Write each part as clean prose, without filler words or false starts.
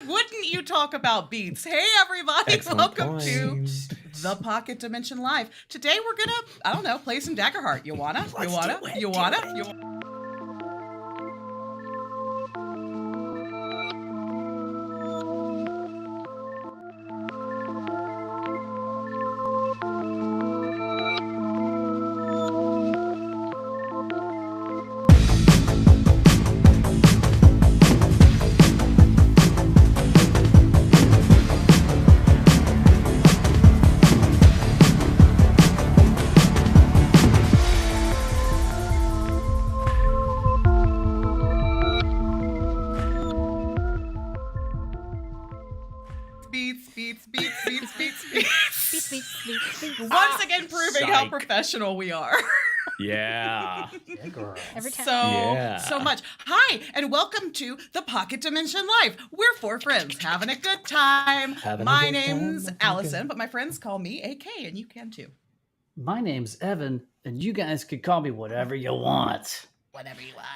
Wouldn't you talk about beats? Hey, everybody. Excellent Welcome point. to the Pocket Dimension Live. Today, we're going to, I don't know, play some Daggerheart. You wanna? You wanna? You wanna? You wanna? Beats. Once again, proving how professional we are. Yeah. Every time. So much. Hi, and welcome to the Pocket Dimension Live. We're four friends having a good time. My name's Allison, but my friends call me AK, and you can too. My name's Evan, and you guys can call me whatever you want. Whatever you want.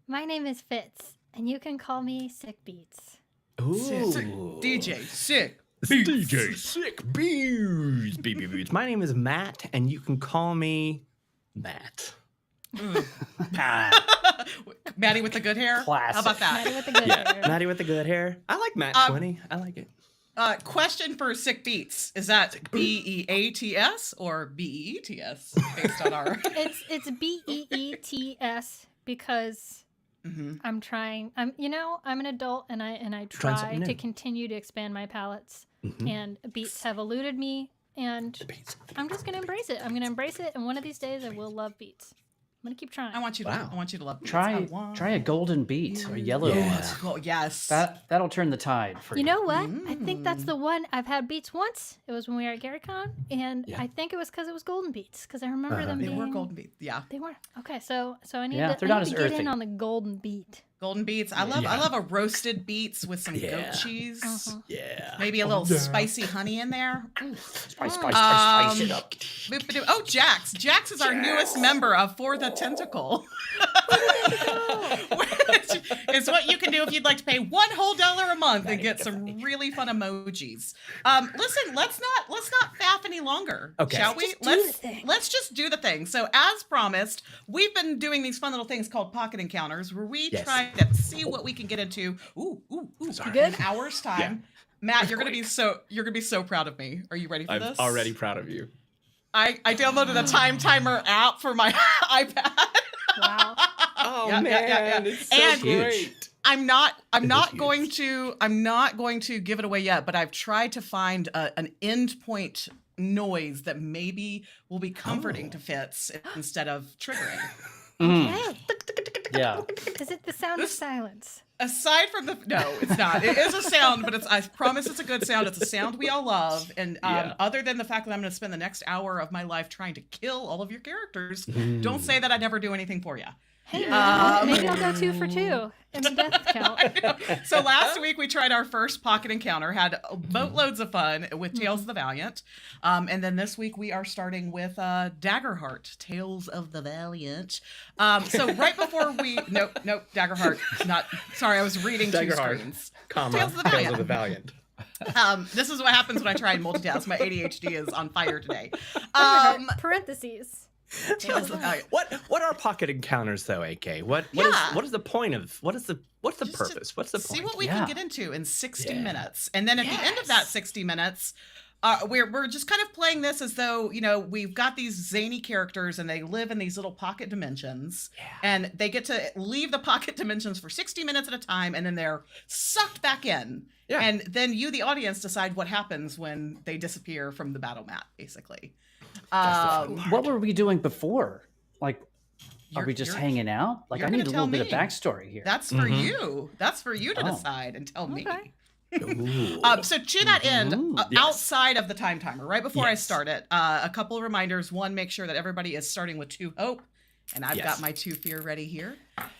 My name is Fitz, and you can call me Sick Beats. Ooh. DJ Sick. DJ Sick Beats. Beats. My name is Matt, and you can call me Matt. Maddie with the good hair? Classic. How about that? Maddie with the good hair. Maddie with the good hair. I like Matt 20. I like it. Question for Sick Beats. Is that B-E-A-T-S or B-E-E-T-S based on our... It's B-E-E-T-S because I'm trying. I'm an adult and I try to continue to expand my palettes. And beats have eluded me, and I'm just gonna embrace it. I'm gonna embrace it, and one of these days I will love beats. I'm gonna keep trying. I want you to love beats. Try a golden beat or yellow one. Well, yes. That'll turn the tide for you. You know what? I think that's the one. I've had beats once. It was when we were at GaryCon, and I think it was because it was golden beats. Because I remember them being. They were golden beats. Yeah. They were. Okay, so I need they're to not as get earthy. in on the golden beat. Golden beets. I love a roasted beets with some goat cheese. Yeah. Maybe a little spicy honey in there. Spice it up. Boop-a-doo. Oh, Jax. Jax is our newest member of For the Tentacle. Which is what you can do if you'd like to pay $1 whole a month and get some really fun emojis. Listen, let's not faff any longer. Okay. Shall we? Let's just do the thing. So as promised, we've been doing these fun little things called pocket encounters where we try to see what we can get into. In an hour's time. Yeah. Matt, you're gonna be so proud of me. Are you ready for this? I'm already proud of you. I downloaded a time timer app for my iPad. Wow. Oh man, it's so great. I'm not going to give it away yet, but I've tried to find an endpoint noise that maybe will be comforting to Fitz instead of triggering. Okay. Yeah. Is it the sound of silence? Aside from no, it's not. It is a sound, but I promise it's a good sound. It's a sound we all love. And other than the fact that I'm going to spend the next hour of my life trying to kill all of your characters, don't say that I never do anything for you. Hey, maybe I'll go 2 for 2 in the death count. So last week we tried our first pocket encounter, had boatloads of fun with Tales of the Valiant. And then this week we are starting with Daggerheart, Tales of the Valiant. So right before nope, Daggerheart. Sorry, I was reading Daggerheart, two screens. Tales of the Valiant. This is what happens when I try and multitask. My ADHD is on fire today. Parentheses. What are pocket encounters though, AK? What is the point of what's the purpose? What's the point? See what we can get into in 60 minutes. And then at the end of that 60 minutes, we're just kind of playing this as though, we've got these zany characters and they live in these little pocket dimensions and they get to leave the pocket dimensions for 60 minutes at a time and then they're sucked back in. Yeah. And then you, the audience, decide what happens when they disappear from the battle mat, basically. What were we doing before? Are we just hanging out? I need a little bit of backstory here. That's for you. That's for you to decide and tell me. So to that end, outside of the time timer, right before I start it, a couple of reminders. One, make sure that everybody is starting with 2 hope. And I've got my 2 fear ready here.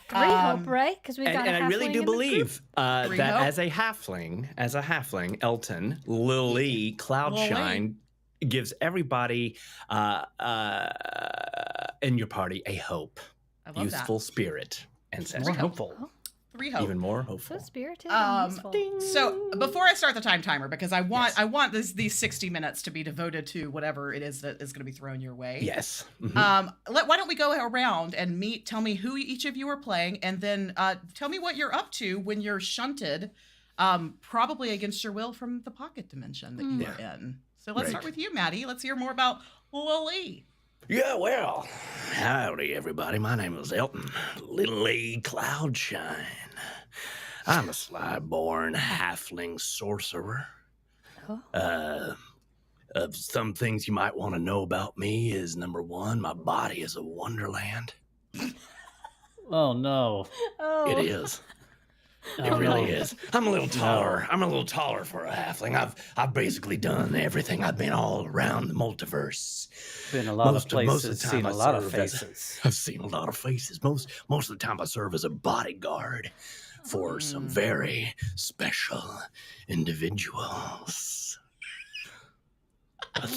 3 hope, right? Because we've got. And I really do believe that hope. as a halfling, Elton, Lily, Cloudshine gives everybody in your party a hope, youthful spirit, and sense more hopeful. 3 hope. Even more hopeful. So spirited and useful. So before I start the time timer, because I want these 60 minutes to be devoted to whatever it is that is going to be thrown your way. Yes. Why don't we go around and tell me who each of you are playing, and then tell me what you're up to when you're shunted, probably against your will, from the pocket dimension that you are in. So let's start with you, Maddie. Let's hear more about Lily. Yeah, well, howdy, everybody. My name is Elton, Lily Cloudshine. I'm a sly-born halfling sorcerer. Some things you might want to know about me is, number one, my body is a wonderland. Oh, no. It is. It really is. I'm a little taller. I'm a little taller for a halfling. I've basically done everything. I've been all around the multiverse. Been a lot of places, seen a lot of faces. I've seen a lot of faces. Most of the time I serve as a bodyguard for some very special individuals.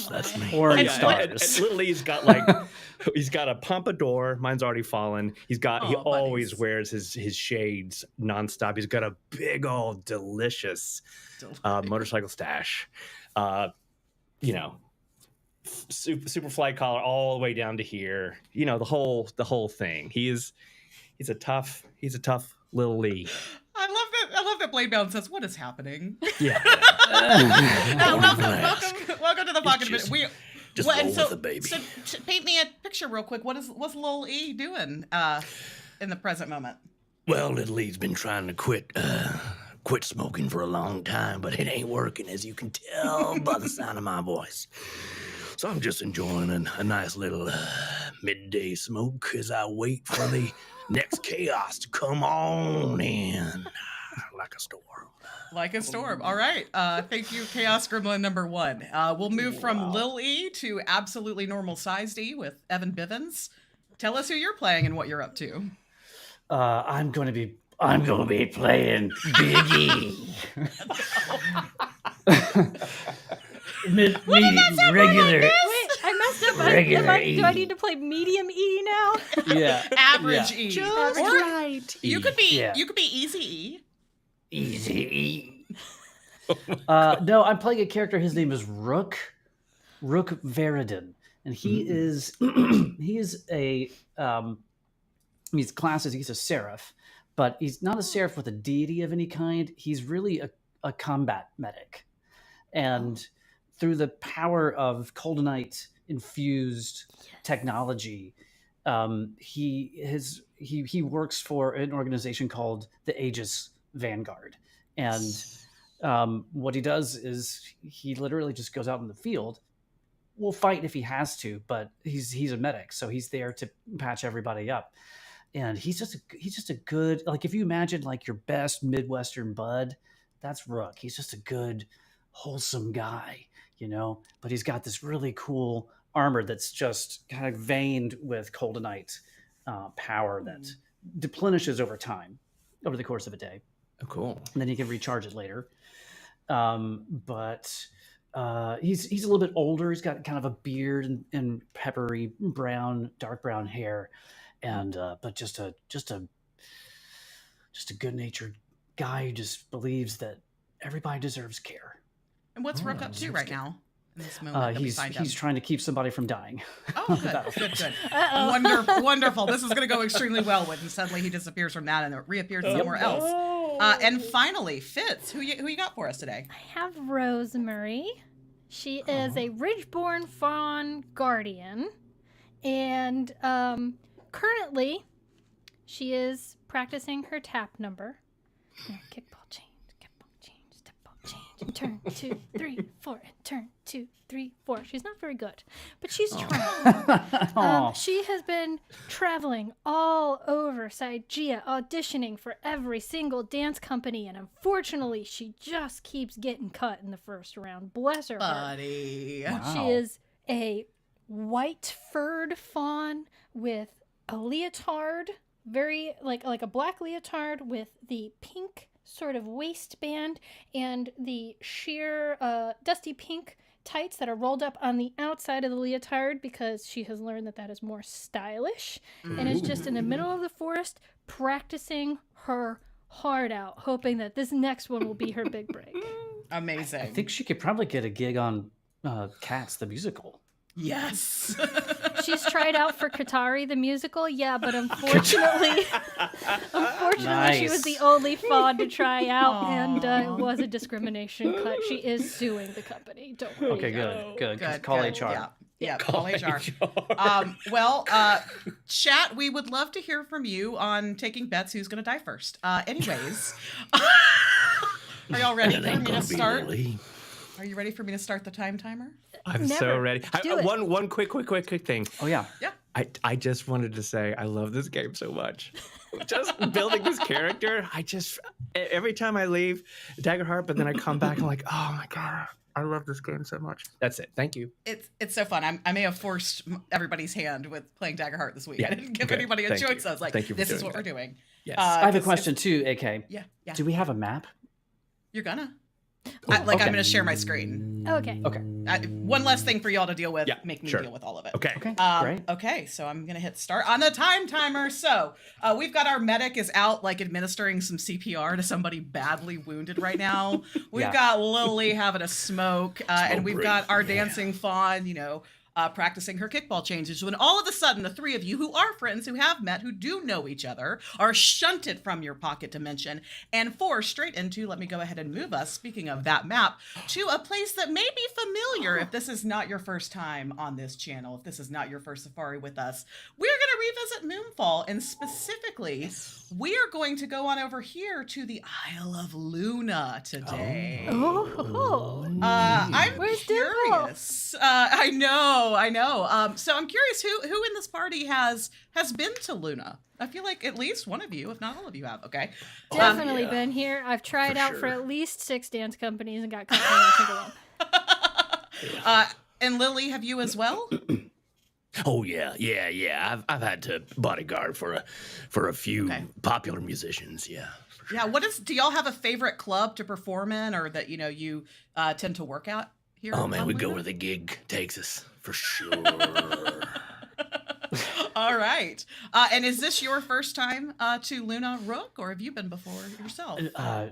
That's me. Orange And stars. Little Lee's got he's got a pompadour. Mine's already fallen. He always wears his shades nonstop. He's got a big old delicious motorcycle stash. Super fly collar all the way down to here. The whole thing. He's a tough Little Lee. I love that Bladebound says, "What is happening?" Yeah. Welcome to the pocket. Just roll with the baby. So paint me a picture real quick. What's Lil E doing in the present moment? Well, Little Lee's been trying to quit smoking for a long time, but it ain't working, as you can tell by the sound of my voice. So I'm just enjoying a nice little midday smoke as I wait for the next chaos to come on in like a storm. Like a storm. All right. Thank you, Chaos Gremlin number 1. We'll move from Lil E to absolutely normal sized E with Evan Bivens. Tell us who you're playing and what you're up to. I'm going to be playing Big E. Medium, regular. Wait, I messed up. Regular E. Do I need to play medium E now? Yeah. Average E. Just Or right. you could be easy E. Easy E. No, I'm playing a character. His name is Rook Veridin, and he is he's classes. He's a seraph, but he's not a seraph with a deity of any kind. He's really a combat medic, and through the power of Coldonite infused technology, he works for an organization called the Aegis Vanguard, and what he does is he literally just goes out in the field. Will fight if he has to, but he's a medic, so he's there to patch everybody up. And he's just a good, like, if you imagine like your best Midwestern bud, that's Rook. He's just a good, wholesome guy, but he's got this really cool armor that's just kind of veined with Coldonite power that deplenishes over time, over the course of a day. Oh, cool. And then you can recharge it later. But he's a little bit older. He's got kind of a beard and peppery dark brown hair, and but just a good-natured guy who just believes that everybody deserves care. And what's Rook up to right now? In this moment he's trying to keep somebody from dying. Oh, good. Wonderful. This is going to go extremely well when suddenly he disappears from that and reappears somewhere else. And finally, Fitz, who you got for us today? I have Rosemary. She is a Ridgeborn Fawn Guardian, and currently she is practicing her tap number. Kickball change, step ball change, turn 2, 3, 4, and turn 2, 3, 4. She's not very good, but she's trying. She has been traveling all over Sigeia, auditioning for every single dance company, and unfortunately, she just keeps getting cut in the first round. Bless her heart. Buddy. Wow. She is a white furred fawn with a leotard, very like a black leotard with the pink sort of waistband and the sheer dusty pink tights that are rolled up on the outside of the leotard because she has learned that is more stylish, and is just in the middle of the forest practicing her hard out, hoping that this next one will be her big break. Amazing. I think she could probably get a gig on Cats the musical. Yes. She's tried out for Katari the musical, yeah, but unfortunately, she was the only fawn to try out, and it was a discrimination cut. She is suing the company. Don't worry. Okay, good. Call HR. Yeah, call HR. Chat, we would love to hear from you on taking bets who's going to die first. Anyways, are y'all ready for me to start? Are you ready for me to start the time timer? I'm so ready. One quick thing. Oh, yeah. Yeah. I just wanted to say I love this game so much. Just building this character. Every time I leave Daggerheart, but then I come back, I'm like, oh my God, I love this game so much. That's it. Thank you. It's so fun. I may have forced everybody's hand with playing Daggerheart this week. Yeah. I didn't give anybody a choice. I was like, this is what we're doing. Yes. I have a question too, AK. Yeah. Do we have a map? You're gonna. I'm going to share my screen. Okay. One less thing for y'all to deal with. Make me deal with all of it. Okay. Great. Okay, so I'm going to hit start on the time timer. So we've got our medic is out like administering some CPR to somebody badly wounded right now. We've got Lily having a smoke, and we've got our dancing fawn, practicing her kickball changes, when all of a sudden the three of you who are friends, who have met, who do know each other, are shunted from your pocket dimension and forced straight into, let me go ahead and move us, speaking of that map, to a place that may be familiar if this is not your first time on this channel, if this is not your first safari with us. We're going to revisit Moonfall, and specifically, we are going to go on over here to the Isle of Luna today. I'm curious. I know. So I'm curious who in this party has been to Luna. I feel like at least one of you, if not all of you, have. Okay. Definitely been here. I've tried out for at least 6 dance companies and got cut from every single one. And Lily, have you as well? Oh yeah. I've had to bodyguard for a few popular musicians. Yeah. Yeah. Do y'all have a favorite club to perform in, or that you tend to work out here? Oh man, we go where the gig takes us for sure. All right. And is this your first time to Luna, Rook, or have you been before yourself?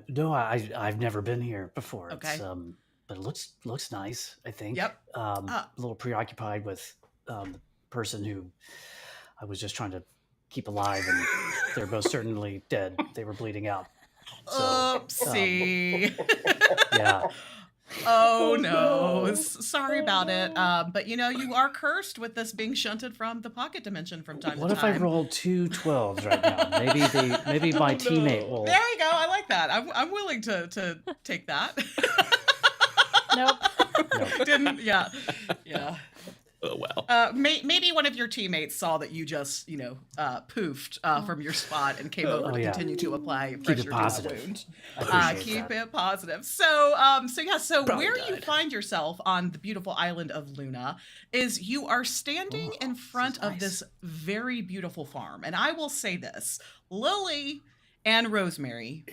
No, I've never been here before. Okay. It's, but it looks nice, I think. Yep. A little preoccupied with the person who I was just trying to keep alive, and they're most certainly dead. They were bleeding out. So, oopsie. Yeah. Oh no. Sorry about it. But you are cursed with this being shunted from the pocket dimension from time to time. What if I rolled 2 12s right now? Maybe my teammate will. There you go. I like that. I'm willing to take that. Nope. Didn't. Yeah. Oh well. Maybe one of your teammates saw that you just poofed from your spot and came over to continue to apply pressure to that wound. Keep it positive. So where you find yourself on the beautiful island of Luna is you are standing in front of this very beautiful farm, and I will say this, Lily and Rosemary,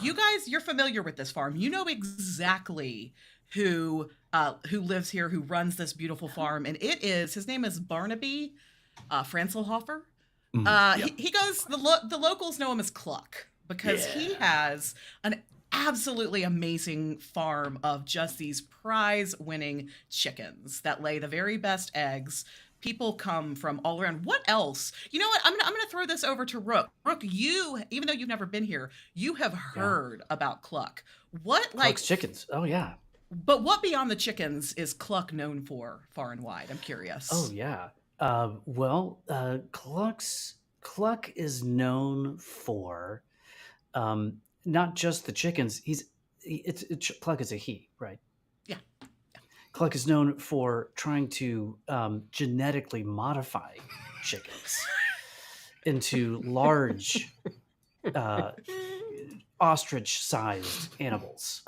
you guys, you're familiar with this farm. You know exactly who lives here, who runs this beautiful farm, and his name is Barnaby Franzelhofer. He goes, the locals know him as Cluck, because he has an absolutely amazing farm of just these prize-winning chickens that lay the very best eggs. People come from all around. What else? You know what? I'm gonna throw this over to Rook. Rook, you, even though you've never been here, you have heard about Cluck. Cluck's chickens? Oh yeah. But what beyond the chickens is Cluck known for, far and wide? I'm curious. Oh yeah. Cluck is known for not just the chickens. Cluck is a he, right? Yeah. Cluck is known for trying to genetically modify chickens into large ostrich-sized animals.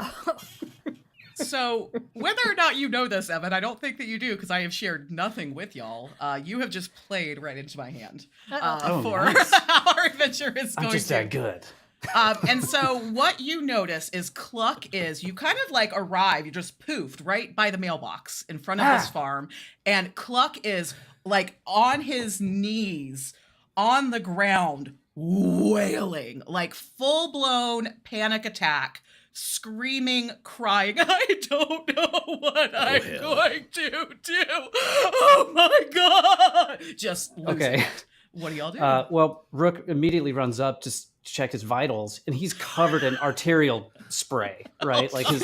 So whether or not you know this, Evan, I don't think that you do, because I have shared nothing with y'all. You have just played right into my hand for nice. how our adventure is going. I'm just that good. And so what you notice is Cluck you kind of like arrive, you just poofed right by the mailbox in front of this farm, and Cluck is like on his knees on the ground wailing, like full-blown panic attack, screaming, crying, I don't know what I'm going to do. Oh my God. Just losing it. What do y'all do? Well, Rook immediately runs up to check his vitals, and he's covered in arterial spray, right? Like his,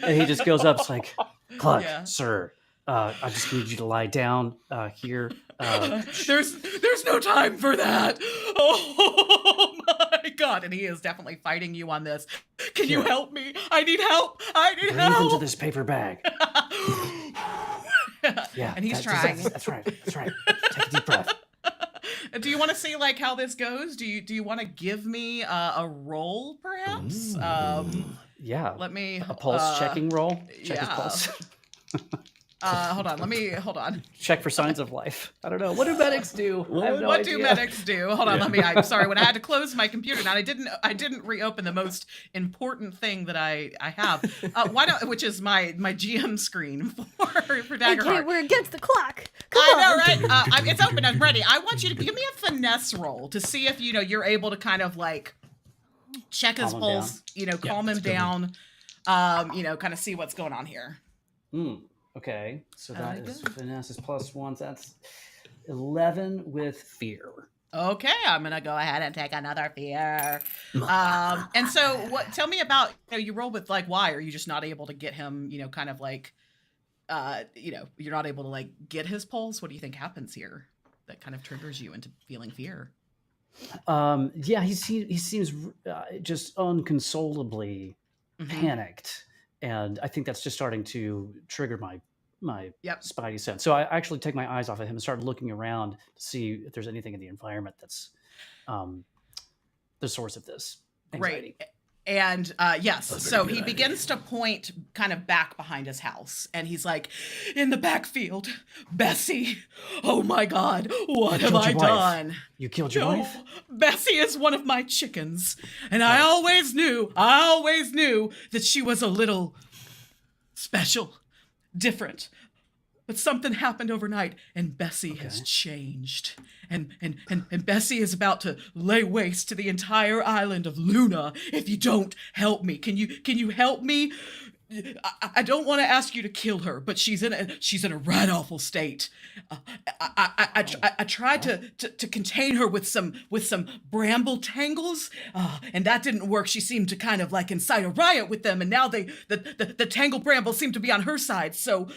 and he just goes up, it's like, Cluck, sir, I just need you to lie down here. There's no time for that. Oh my God! And he is definitely fighting you on this. Can you help me? I need help. Breathe into this paper bag. Yeah, and he's trying. That's right. Take a deep breath. Do you want to see like how this goes? Do you want to give me a roll, perhaps? Yeah. Let me a pulse checking roll. Check his pulse. Hold on. Check for signs of life. I don't know. What do medics do? What do medics do? Hold on, I'm sorry. When I had to close my computer, now I didn't reopen the most important thing that I have. Which is my GM screen for Daggerheart. Okay, we're against the clock. I know, right? It's open. I'm ready. I want you to give me a finesse roll to see if you're able to kind of like check his pulse, calm him down, kind of see what's going on here. Okay, so that is finesse is +1. That's 11 with fear. Okay, I'm gonna go ahead and take another fear. And so, tell me about you roll with like why are you just not able to get him? Kind of like, you're not able to like get his pulse. What do you think happens here that kind of triggers you into feeling fear? Yeah, he seems just unconsolably panicked. And I think that's just starting to trigger my spidey sense. So I actually take my eyes off of him and start looking around to see if there's anything in the environment that's the source of this anxiety. Right. And yes, so he begins to point kind of back behind his house, and he's like, in the backfield, Bessie, oh my God, what have I done? You killed your wife? Bessie is one of my chickens, and I always knew that she was a little special, different. But something happened overnight, and Bessie has changed. And Bessie is about to lay waste to the entire island of Luna if you don't help me. Can you help me? I don't want to ask you to kill her, but she's in a right awful state. I tried to contain her with some bramble tangles, and that didn't work. She seemed to kind of like incite a riot with them, and now the tangle brambles seem to be on her side. So,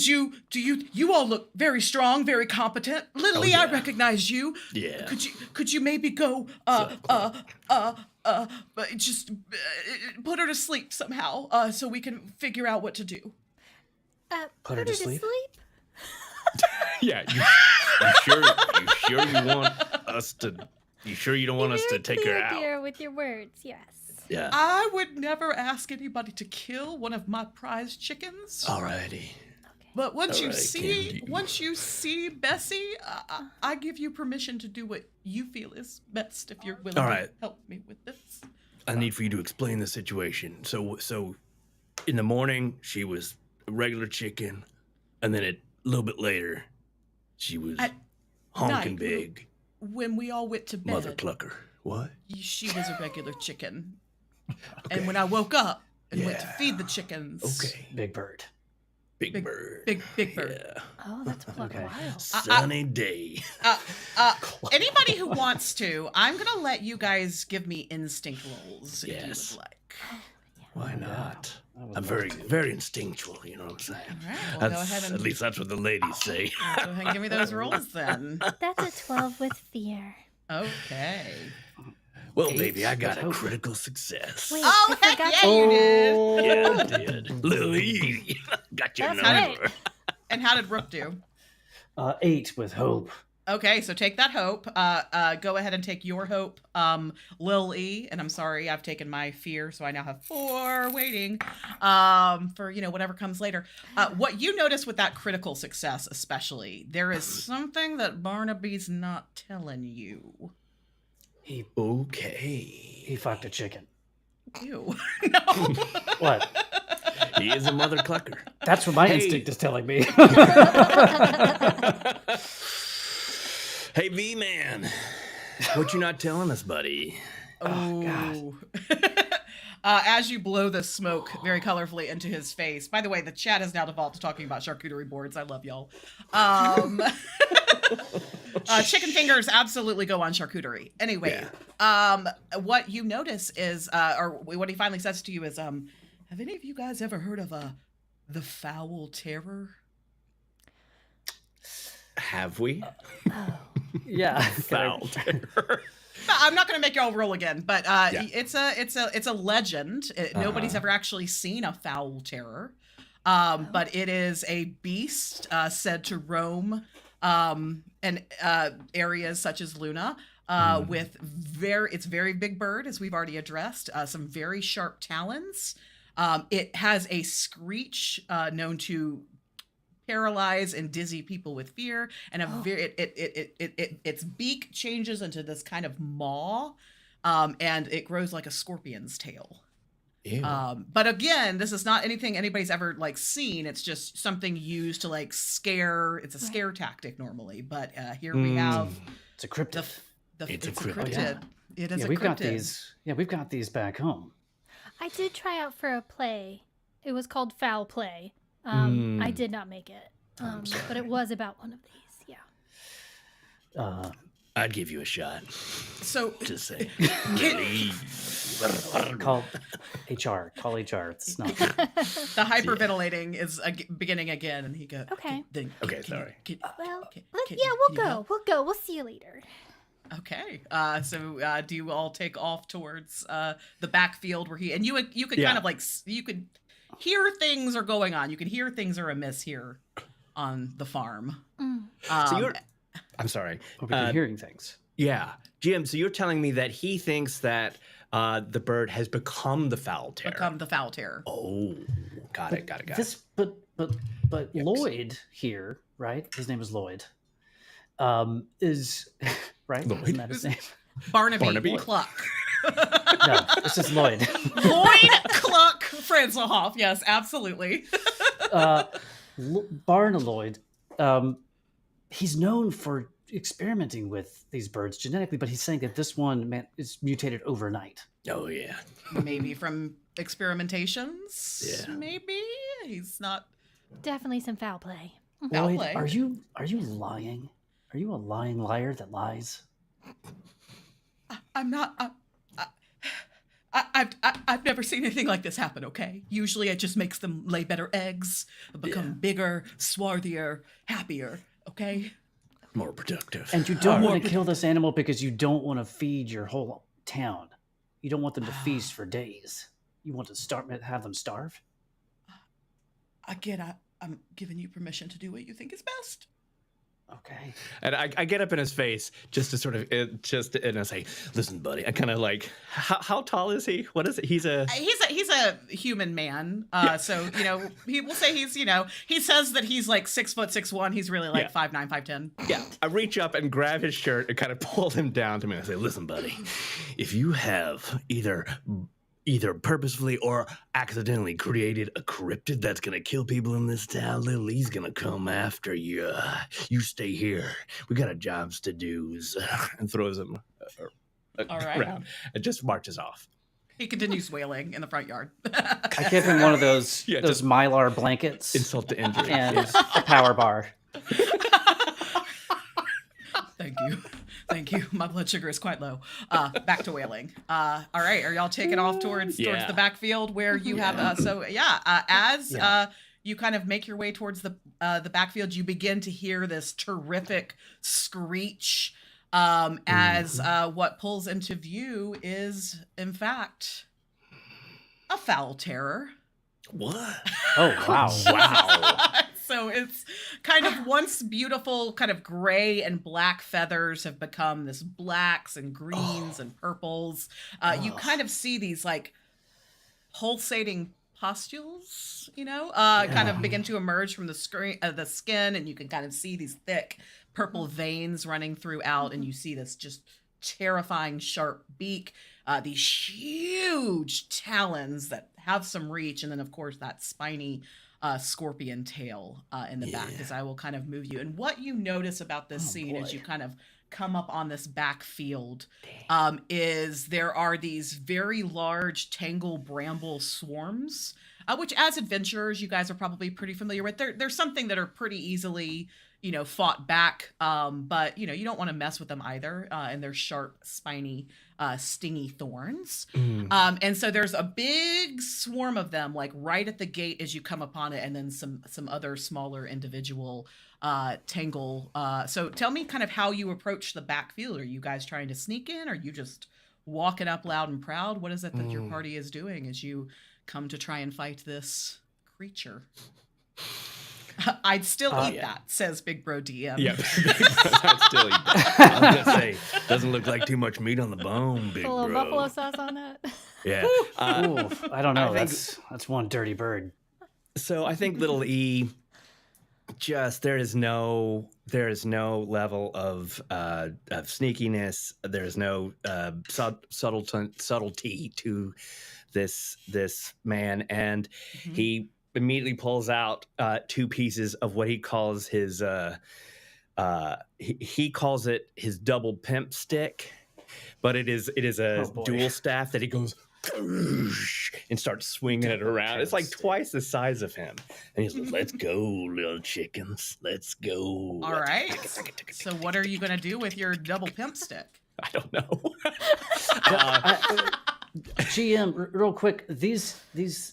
you all look very strong, very competent. Lily, I recognize you. Yeah. Could you maybe go just put her to sleep somehow, so we can figure out what to do. Put her to sleep? Yeah, you sure you want us to? You sure you don't want us to take her out? Dear, with your words, yes. Yeah. I would never ask anybody to kill one of my prized chickens. Alrighty. But once you see Bessie, I give you permission to do what you feel is best if you're willing to help me with this. I need for you to explain the situation. So in the morning, she was a regular chicken, and then a little bit later, she was honking big. When we all went to bed. Mother clucker. What? She was a regular chicken. And when I woke up and went to feed the chickens. Okay. Big bird. Big bird. Yeah. Oh, that's Pluck Wild. Sunny day. Anybody who wants to, I'm going to let you guys give me instinct rolls if you would like. Why not? I'm very, very instinctual, you know what I'm saying? All right, well, go ahead and... At least that's what the ladies say. Go ahead and give me those rolls then. That's a 12 with fear. Okay. Well, baby, I got a critical success. Wait, heck yeah, you did. Yeah, I did. Lily, got your number. Right. And how did Rook do? 8 with hope. Okay, so take that hope. Go ahead and take your hope, Lil E. And I'm sorry, I've taken my fear, so I now have 4 waiting for whatever comes later. What you notice with that critical success, especially, there is something that Barnaby's not telling you. He fucked a chicken. Ew. No. What? He is a mother clucker. That's what my instinct is telling me. Hey, V-Man. What you not telling us, buddy? Oh, God. As you blow the smoke very colorfully into his face. By the way, the chat has now devolved to talking about charcuterie boards. I love y'all. Chicken fingers absolutely go on charcuterie. Anyway, what you notice is, or what he finally says to you is, have any of you guys ever heard of the foul terror? Have we? Yeah. Foul terror. No, I'm not going to make y'all roll again, but it's a legend. Nobody's ever actually seen a foul terror, but it is a beast said to roam and areas such as Luna with it's very big bird, as we've already addressed, some very sharp talons. It has a screech known to paralyze and dizzy people with fear, and its beak changes into this kind of maw, and it grows like a scorpion's tail. But again, this is not anything anybody's ever like seen. It's just something used to like scare. It's a scare tactic normally, but here we have it's a cryptid. It's a cryptid. It is a we've cryptid. got these. Yeah, we've got these back home. I did try out for a play. It was called Foul Play. I did not make it, but it was about one of these. Yeah. I'd give you a shot. So just say, call HR. Call HR. It's not. The hyperventilating is beginning again, and he goes, "Okay, sorry. We'll go. We'll see you later." Okay. So do you all take off towards the backfield where you could kind of like you could hear things are going on. You can hear things are amiss here on the farm. So I'm sorry. We've been hearing things. Yeah. Jim, so you're telling me that he thinks that the bird has become the foul terror. Oh, got it. But Lloyd here, right? His name is Lloyd. Is right? Lloyd? Isn't that his name? Barnaby Cluck. No, this is Lloyd. Lloyd Cluck Franzelhoff. Yes, absolutely. Lloyd. He's known for experimenting with these birds genetically, but he's saying that this one is mutated overnight. Oh yeah. Maybe from experimentations. Yeah. Maybe he's not. Definitely some foul play. Lloyd, are you lying? Are you a lying liar that lies? I'm not. I've never seen anything like this happen. Okay, usually it just makes them lay better eggs, become bigger, swarthier, happier. Okay, more productive. And you don't want to kill this animal because you don't want to feed your whole town. You don't want them to feast for days. You want to have them starve. Again, I'm giving you permission to do what you think is best. Okay. And I get up in his face just to sort of and I say, "Listen, buddy." I kind of like, how tall is he? What is it? He's a human man. So he will say he says that he's like 6'6'1". He's really like 5'9", 5'10". Yeah. I reach up and grab his shirt and kind of pull him down to me. I say, "Listen, buddy, if you have either purposefully or accidentally created a cryptid that's gonna kill people in this town, little he's gonna come after you. You stay here. We got jobs to do." And throws him around and just marches off. He continues wailing in the front yard. I give him one of those Mylar blankets. Insult to injury. And a power bar. Thank you. My blood sugar is quite low. Back to whaling. All right. Are y'all taking off towards the backfield where you have? As you kind of make your way towards the backfield, you begin to hear this terrific screech. As what pulls into view is, in fact, a foul terror. What? Oh wow! Wow. So it's kind of once beautiful kind of gray and black feathers have become this blacks and greens and purples. You kind of see these like pulsating pustules, kind of begin to emerge from the skin, and you can kind of see these thick purple veins running throughout, and you see this just terrifying sharp beak, these huge talons that have some reach, and then of course that spiny scorpion tail in the back, as I will kind of move you. And what you notice about this scene as you kind of come up on this backfield is there are these very large tangle bramble swarms, which as adventurers you guys are probably pretty familiar with. There's something that are pretty easily fought back, but you don't want to mess with them either, and they're sharp, spiny, stingy thorns. And so there's a big swarm of them like right at the gate as you come upon it, and then some other smaller individual tangle. So tell me kind of how you approach the backfield. Are you guys trying to sneak in? Are you just walking up loud and proud? What is it that your party is doing as you come to try and fight this creature? I'd still eat that, says Big Bro DM. Yep. I'd still eat that. I was gonna say, doesn't look like too much meat on the bone, Big A little Bro. buffalo sauce on that. Yeah. Oof, I don't know. That's one dirty bird. So I think little E, just there is no level of sneakiness. There is no subtlety to this man, and he immediately pulls out 2 pieces of what he calls his he calls it his double pimp stick, but it is a dual staff that he goes and starts swinging it around. It's like twice the size of him, and he's like, Let's go, little chickens. Let's go. All right. So what are you going to do with your double pimp stick? I don't know. GM, real quick, these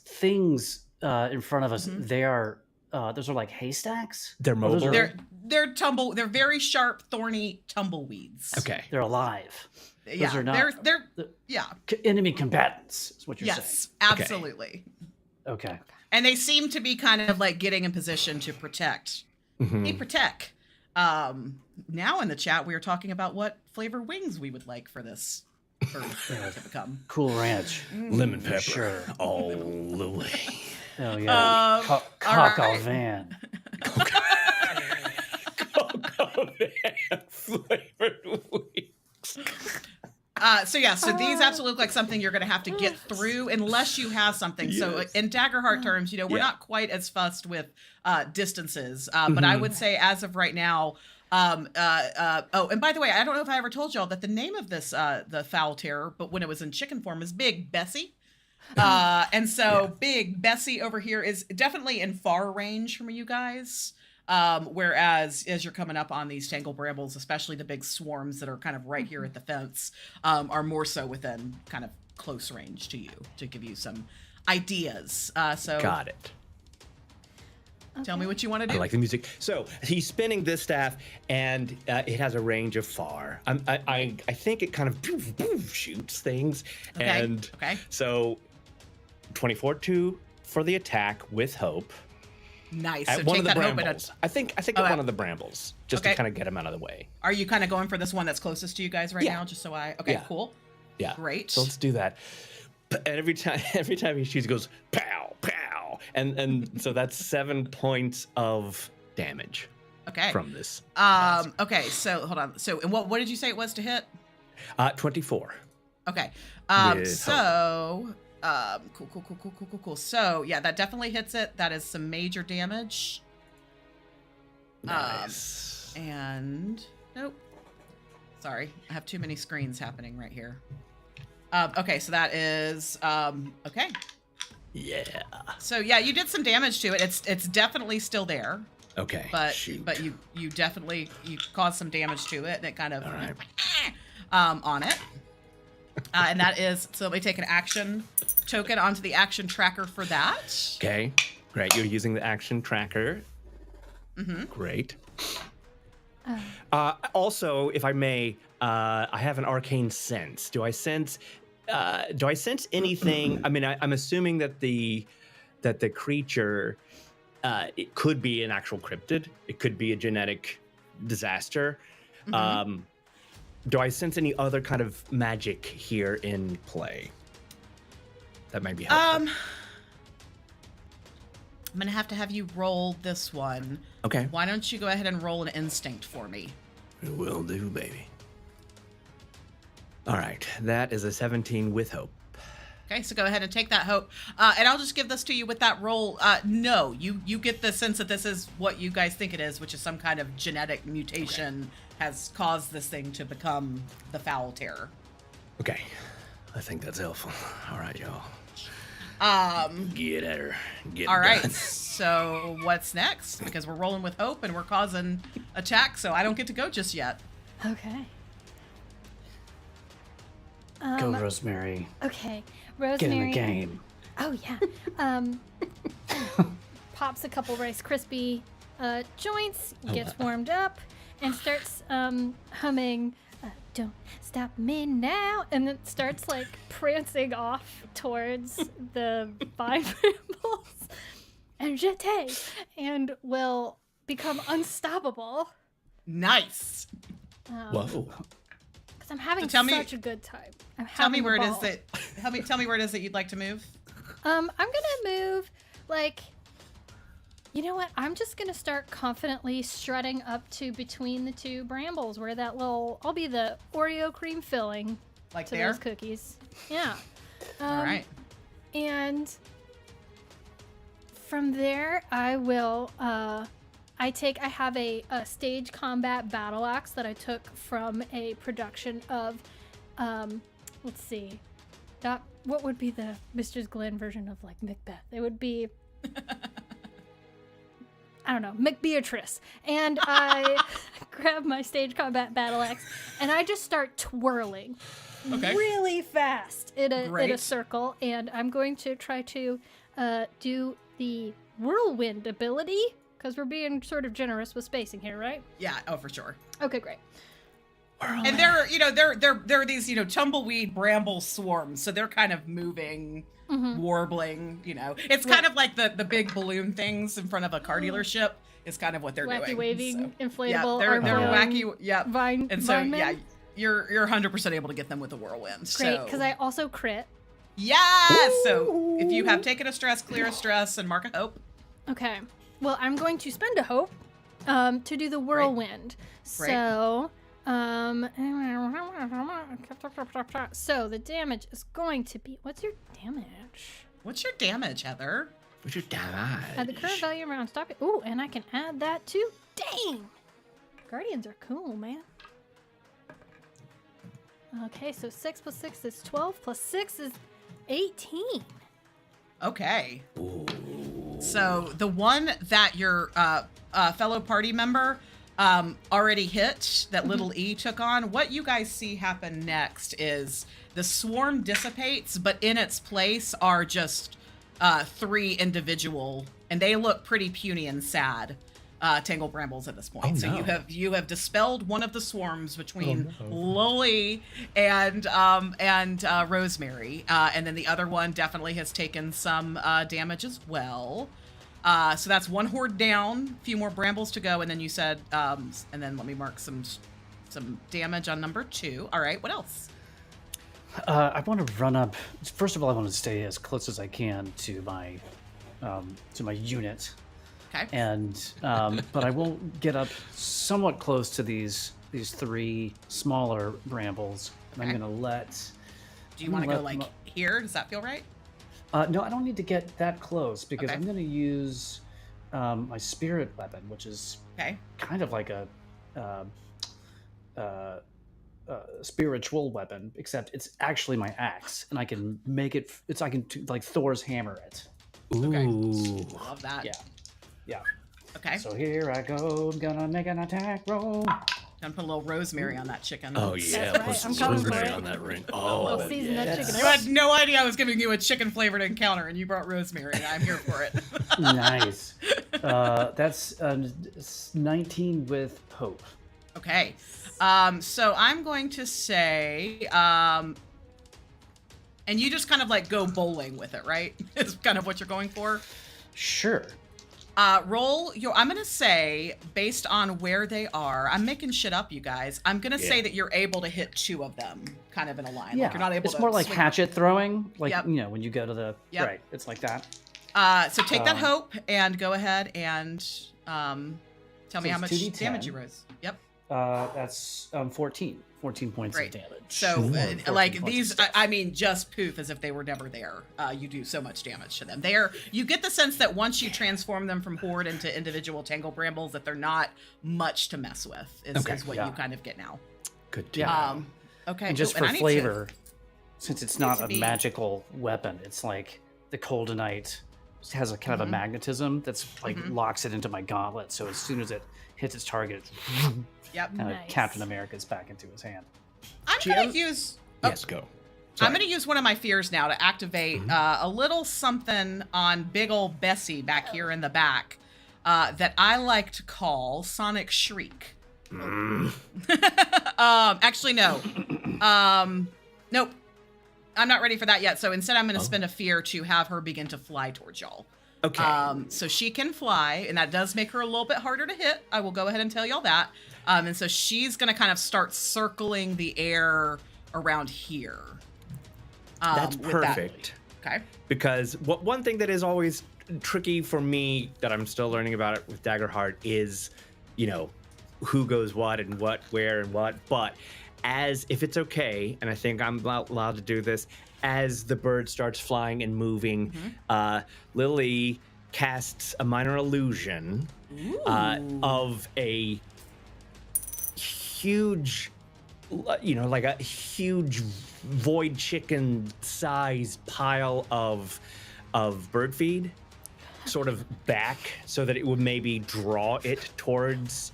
things in front of us, they are those are like haystacks. They're mobile. They're very sharp, thorny tumbleweeds. Okay. They're alive. Yeah, Those are not. they're Enemy combatants is what you're saying. yes, absolutely. Okay. And they seem to be kind of like getting in position to protect. Hey, protect. Now in the chat, we are talking about what flavor wings we would like for this bird to become. Cool Ranch. Lemon pepper. Sure. All the way. Oh yeah. Cock right. van. Flavored wings. So these absolutely look like something you're going to have to get through unless you have something. Yes. So in Daggerheart terms, we're not quite as fussed with distances, but I would say as of right now. And by the way, I don't know if I ever told y'all that the name of this the foul terror, but when it was in chicken form, is Big Bessie. And so Big Bessie over here is definitely in far range from you guys. Whereas as you're coming up on these tangle brambles, especially the big swarms that are kind of right here at the fence, are more so within kind of close range to you to give you some ideas. So Got it. Tell me what you want to do. I like the music. So he's spinning this staff, and it has a range of far. I think it kind of shoots things. Okay. And so 24-2 for the attack with hope. Nice. At So one take of the that hope brambles. and I think at one of the brambles, just to kind of get him out of the way. are you kind of going for this one that's closest to you guys right now? Just so cool. Yeah. Great. So let's do that. And every time he shoots, he goes pow, pow, and so that's 7 points of damage. Okay. From this. Okay. So hold on. So and what did you say it was to hit? 24. Okay. With Cool. So yeah, that definitely hits it. That is some major damage. Nice. And nope. Sorry, I have too many screens happening right here. Okay, so that is okay. Yeah. So yeah, you did some damage to it. It's definitely still there. Okay. But you definitely caused some damage to it, and it kind of on it. And that is so let me take an action token onto the action tracker for that. Okay. Great. You're using the action tracker. Great. Also, if I may, I have an arcane sense. Do I sense anything? I mean, I'm assuming that the creature it could be an actual cryptid. It could be a genetic disaster. Do I sense any other kind of magic here in play? That might be helpful. I'm gonna have you roll this one. Okay. Why don't you go ahead and roll an instinct for me? Will do, baby. All right. That is a 17 with hope. Okay, so go ahead and take that hope. And I'll just give this to you with that roll. No, you get the sense that this is what you guys think it is, which is some kind of genetic mutation has caused this thing to become the foul terror. Okay. I think that's helpful. All right, y'all. Get at her. Get all right. done. So what's next? Because we're rolling with hope and we're causing attack, so I don't get to go just yet. Okay. Go, Rosemary. Okay, Rosemary. Get in the game. Oh yeah. Pops a couple Rice Krispie joints, gets warmed up, and starts humming "Don't Stop Me Now," and then starts like prancing off towards the vine brambles and jete, and will become unstoppable. Nice. Whoa. Because I'm having such a good time. Tell me where it is that. Tell me where it is that you'd like to move. I'm gonna move like. You know what? I'm just gonna start confidently strutting up to between the two brambles, where that little. I'll be the Oreo cream filling Like to there? those cookies. Yeah. All right. And from there, I will. I have a stage combat battle axe that I took from a production of. Let's see. What would be the Mistress Glenn version of like Macbeth? It would be. I don't know, McBeatrice. And I grab my stage combat battle axe and I just start twirling really fast in a circle. And I'm going to try to do the whirlwind ability because we're being sort of generous with spacing here, right? Yeah. Oh, for sure. Okay, great. And they're these tumbleweed bramble swarms, so they're kind of moving. Warbling, it's kind of like the big balloon things in front of a car dealership is kind of what they're doing. Wacky waving, inflatable, yeah, they're wacky, yeah. Vine, and so vine yeah, you're 100% able to get them with the whirlwind. Great, because I also crit. Yes. So if you have taken a stress, clear a stress, and mark a hope. Okay. Well, I'm going to spend a hope to do the whirlwind. Great. So. So the damage is going to be. What's your damage? What's your damage, Heather? What's your damage? Add the current value around stock. Ooh, and I can add that too. Dang! Guardians are cool, man. Okay, so 6 plus 6 is 12, plus 6 is 18. Okay. Ooh. So the one that your fellow party member already hit, that little E took on, what you guys see happen next is the swarm dissipates, but in its place are just 3 individual, and they look pretty puny and sad, Tangle Brambles at this point. Oh, so no. you have dispelled one of the swarms between Lily and Rosemary, and then the other one definitely has taken some damage as well. So that's one horde down, a few more brambles to go, and then you said, and then let me mark some damage on number 2. All right, what else? I want to run up. First of all, I want to stay as close as I can to my unit. Okay. And but I will get up somewhat close to these 3 smaller brambles, and I'm going to let. Do you want to go like here? Does that feel right? No, I don't need to get that close because Okay. I'm going to use my spirit weapon, which is kind of like a spiritual weapon, except it's actually my axe, and I can make it. I can like Thor's hammer it. Okay. Ooh. Love that. Yeah. Okay. So here I go, gonna make an attack roll. Gonna put a little rosemary on that chicken. Oh yeah, That's put right, some I'm coming for rosemary it. on that ring. Oh, Oh, season that chicken. You had no idea I was giving you a chicken flavored encounter, and you brought rosemary. I'm here for it. Nice. That's 19 with hope. Okay. So I'm going to say, and you just kind of like go bowling with it, right? Is kind of what you're going for. Sure. Roll your. I'm gonna say based on where they are. I'm making shit up, you guys. I'm gonna say that you're able to hit 2 of them, kind of in a line. Yeah. Like you're not able. It's to more like swing. hatchet throwing, like Yep. when you go to the Yep. right. It's like that. So take that hope and go ahead and tell me so how much 2d10. damage you rose. Yep. That's 14 points of damage. So, 14 these, I mean, just poof, as if they were never there. You do so much damage to them. You get the sense that once you transform them from horde into individual tangle brambles, that they're not much to mess with, is what you kind of get now. Good. Yeah. Okay. And just for flavor, since it's not a magical weapon, it's like the Coldonite has a kind of a magnetism that's like locks it into my gauntlet. So as soon as it hits its target, Captain America's back into his hand. I'm going to use... Yes, go. Sorry. I'm going to use one of my fears now to activate a little something on big old Bessie back here in the back that I like to call Sonic Shriek. Actually, no. Nope. I'm not ready for that yet. So instead, I'm going to spend a fear to have her begin to fly towards y'all. Okay. So she can fly, and that does make her a little bit harder to hit. I will go ahead and tell y'all that. And so she's going to kind of start circling the air around here. That's perfect. Okay. Because one thing that is always tricky for me that I'm still learning about it with Daggerheart is, who goes what and what, where and what. But if it's okay, and I think I'm allowed to do this, as the bird starts flying and moving, Lily casts a minor illusion of a huge, like a huge void chicken size pile of bird feed sort of back so that it would maybe draw it towards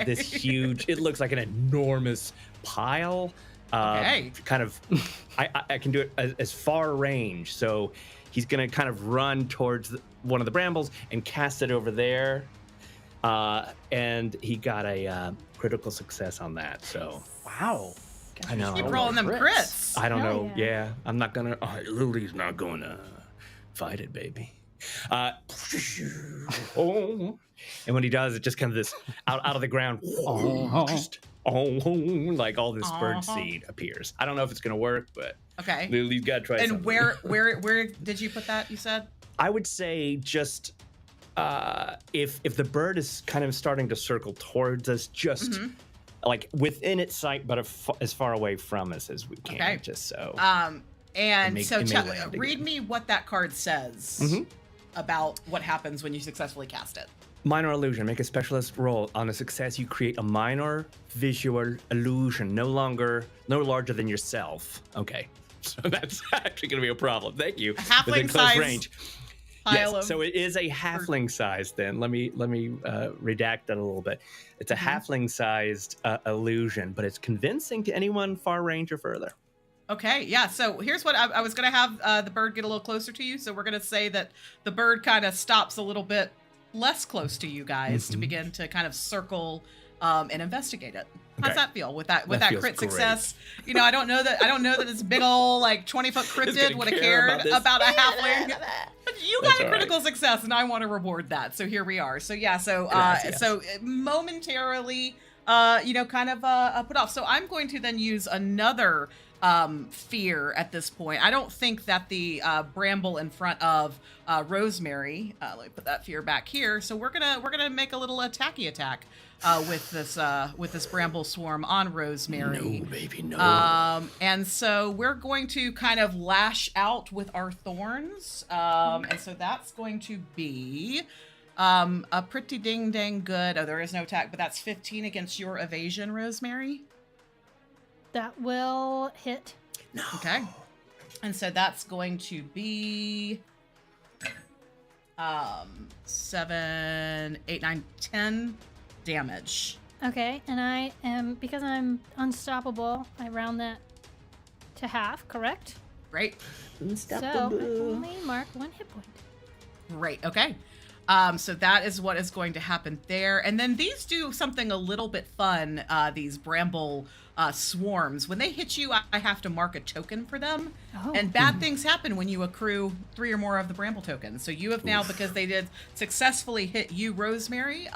this huge, it looks like an enormous pile. Kind of, I can do it as far range. So he's going to kind of run towards one of the brambles and cast it over there. And he got a critical success on that. So wow. I know. Keep rolling them crits. I don't know. Yeah. I'm not going to, Lily's not going to fight it, baby. And when he does, it just kind of this out of the ground, like all this bird seed appears. I don't know if it's gonna work, but Lily's got to try. And where did you put that? You said? I would say just if the bird is kind of starting to circle towards us, just like within its sight, but as far away from us as we can. Okay. Just so. Read me what that card says about what happens when you successfully cast it. Minor illusion. Make a specialist roll. On a success, you create a minor visual illusion, no larger than yourself. Okay, so that's actually going to be a problem. Thank you. A halfling size range. So it is a halfling size. Then let me redact that a little bit. It's a halfling sized illusion, but it's convincing to anyone far range or further. Okay, yeah, so here's what I was going to have the bird get a little closer to you. So we're going to say that the bird kind of stops a little bit less close to you guys to begin to kind of circle and investigate it. How's that feel with that crit success? I don't know that this big old 20-foot cryptid would have cared about a halfling. But you got a critical success, and I want to reward that. So here we are. So yeah, so momentarily, kind of put off. So I'm going to then use another fear at this point. I don't think that the bramble in front of Rosemary, let me put that fear back here. So we're gonna make a little attack with this bramble swarm on Rosemary. No, baby, no. And so we're going to kind of lash out with our thorns. And so that's going to be a pretty dang good. Oh, there is no attack, but that's 15 against your evasion, Rosemary. That will hit. No. Okay. And so that's going to be 7, 8, 9, 10 damage. Okay, and I am, because I'm unstoppable, I round that to half, correct? Great. So I only mark 1 hit point. Great. Okay. So that is what is going to happen there. And then these do something a little bit fun, these bramble swarms. When they hit you, I have to mark a token for them. Oh. And bad things happen when you accrue 3 or more of the bramble tokens. So you have now, because they did successfully hit you, Rosemary,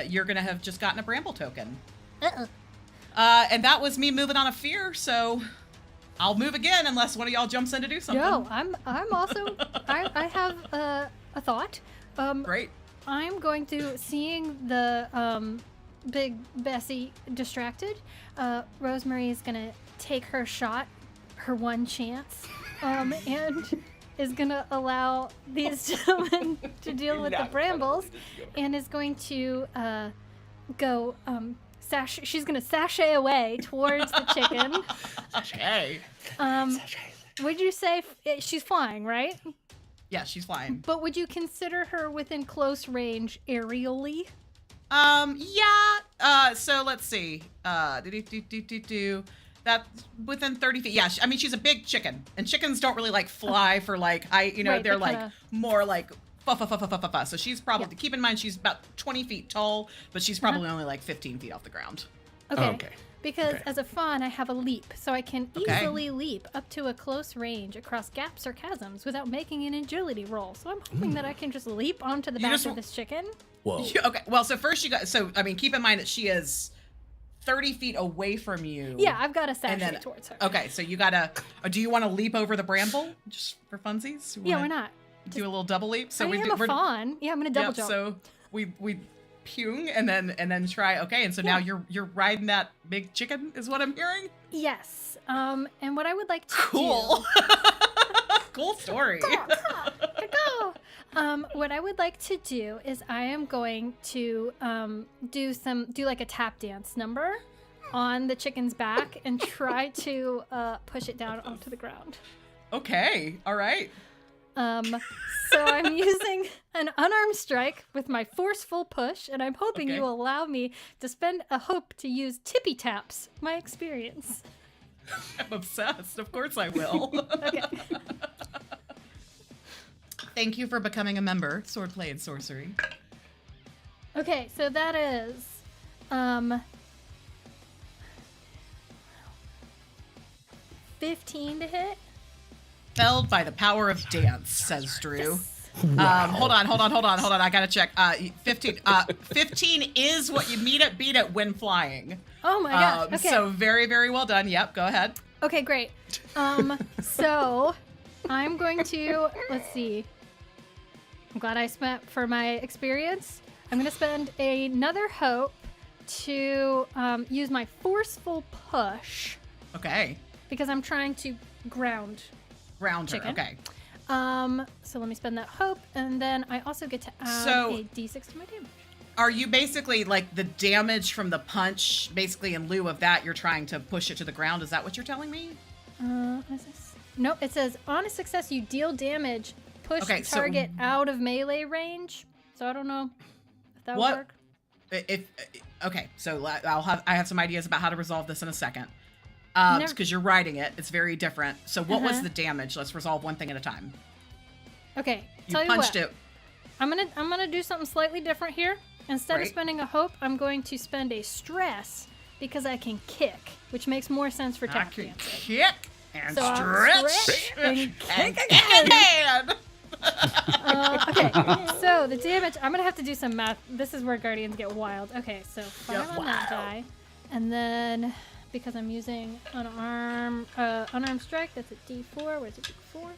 you're gonna have just gotten a bramble token. And that was me moving on a fear, so I'll move again unless one of y'all jumps in to do something. No, I'm also I have a thought. Great. I'm going to, seeing the Big Bessie distracted, Rosemary is gonna take her shot, her one chance, and is gonna allow these gentlemen to deal with the brambles, and is going to go she's gonna sashay away towards the chicken. Okay. Would you say she's flying, right? Yeah, she's flying. But would you consider her within close range aerially? Yeah. So let's see. That's within 30 feet. Yeah, I mean, she's a big chicken, and chickens don't really like fly for like Right, they're like kinda... more like fa. So she's probably, keep in mind, she's about 20 feet tall, but she's probably only like 15 feet off the ground. Okay. Because as a fawn, I have a leap, so I can easily leap up to a close range across gaps or chasms without making an agility roll. So I'm hoping that I can just leap onto the back of this chicken. Whoa. Okay. Well, so first I mean, keep in mind that she is 30 feet away from you. Yeah, I've got to sashay towards her. Okay, so you gotta. Do you want to leap over the bramble just for funsies? Yeah, why not? Do a little double leap. So I'm a fawn. Yeah, I'm gonna double jump. So we pung and then try. Okay, and so now you're riding that big chicken, is what I'm hearing. Yes. And what I would like to Cool. Cool story. Go. What I would like to do is I am going to do like a tap dance number on the chicken's back and try to push it down onto the ground. Okay. All right. So I'm using an unarmed strike with my forceful push, and I'm hoping you will allow me to spend a hope to use tippy taps, my experience. I'm obsessed. Of course I will. Okay. Thank you for becoming a member, Swordplay and Sorcery. Okay, so that is 15 to hit. Felled by the power of dance, says Drew. Yes. Wow. Hold on. I gotta check. 15. 15 is what you beat it when flying. Oh my gosh. Okay. So very, very well done. Yep. Go ahead. Okay, great. So I'm going to, let's see. I'm glad I spent for my experience. I'm going to spend another hope to use my forceful push. Okay. Because I'm trying to ground her. Chicken. Okay. So let me spend that hope, and then I also get to add a d6 to my damage. Are you basically like the damage from the punch? Basically, in lieu of that, you're trying to push it to the ground. Is that what you're telling me? What is this? Nope. It says on a success, you deal damage. Push the target out of melee range. So I don't know if that would work. Okay, so I have some ideas about how to resolve this in a second. Because you're writing it, it's very different. So what was the damage? Let's resolve one thing at a time. Okay, you punched it. I'm gonna do something slightly different here. Instead of spending a hope, I'm going to spend a stress because I can kick, which makes more sense for tap dancing. Kick and so stretch and kick again. Okay, so the damage, I'm gonna have to do some math. This is where Guardians get wild. Okay, so 5 on that die, and then because I'm using unarmed strike, that's a D4. Where's a D4? 4,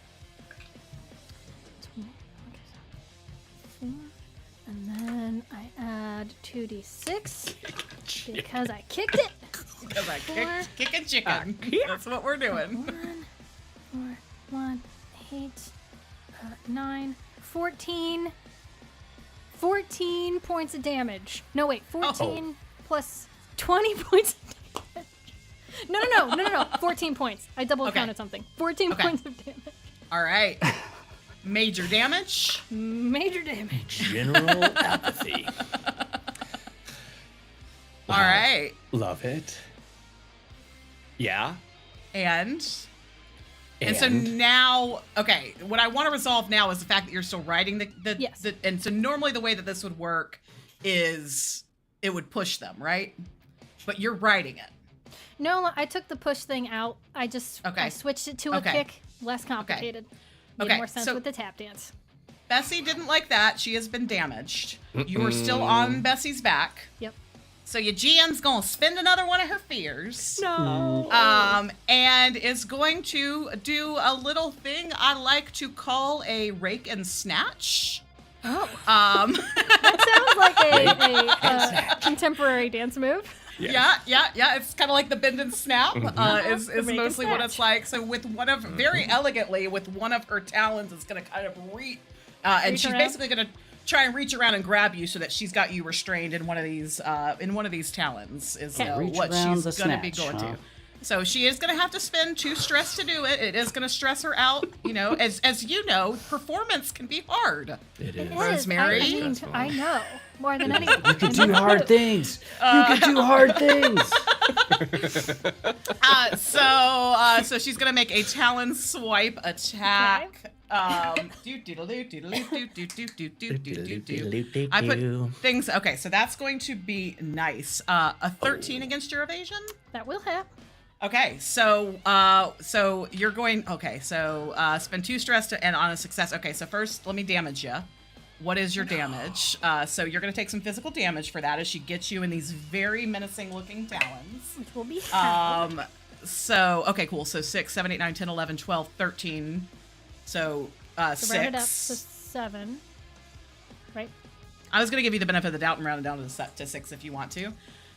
and then I add 2d6 because I kicked it. Because I kicked a chicken. That's what we're doing. 1, 8, 9, 14. 14 points of damage. No, wait, 14 plus 20 points of damage. No. 14 points. I double counted something. 14 points of damage. All right. Major damage. Major damage. General apathy. Wow. All right. Love it. Yeah. And so now, okay, what I want to resolve now is the fact that you're still riding yes. And so normally the way that this would work is it would push them, right? But you're riding it. No, I took the push thing out. I switched it to a kick. Less complicated. Made more sense with the tap dance. Bessie didn't like that. She has been damaged. You are still on Bessie's back. Yep. So your GM's gonna spend another one of her fears. No. And is going to do a little thing I like to call a rake and snatch. Oh. That sounds like a contemporary dance move. Yeah. It's kind of like the bend and snap is mostly what it's like. So with very elegantly, with one of her talons, it's going to kind of reach, and she's basically going to try and reach around and grab you so that she's got you restrained in one of these talons is what she's going to be going to. So she is going to have to spend 2 stress to do it. It is going to stress her out. As you know, performance can be hard. It is. Rosemary. I know more than anyone. You can do hard things. You can do hard things. So she's going to make a talon swipe attack. I put things. Okay, so that's going to be nice. A 13 against your evasion. That will hit. Okay, so you're going. Okay, so spend 2 stress to end on a success. Okay, so first let me damage you. What is your damage? So you're going to take some physical damage for that as she gets you in these very menacing looking talons. Which will be So okay, cool. So 6, 7, 8, 9, 10, 11, 12, 13. So 6. Round it up to 7. Right. I was going to give you the benefit of the doubt and round it down to 6 if you want to.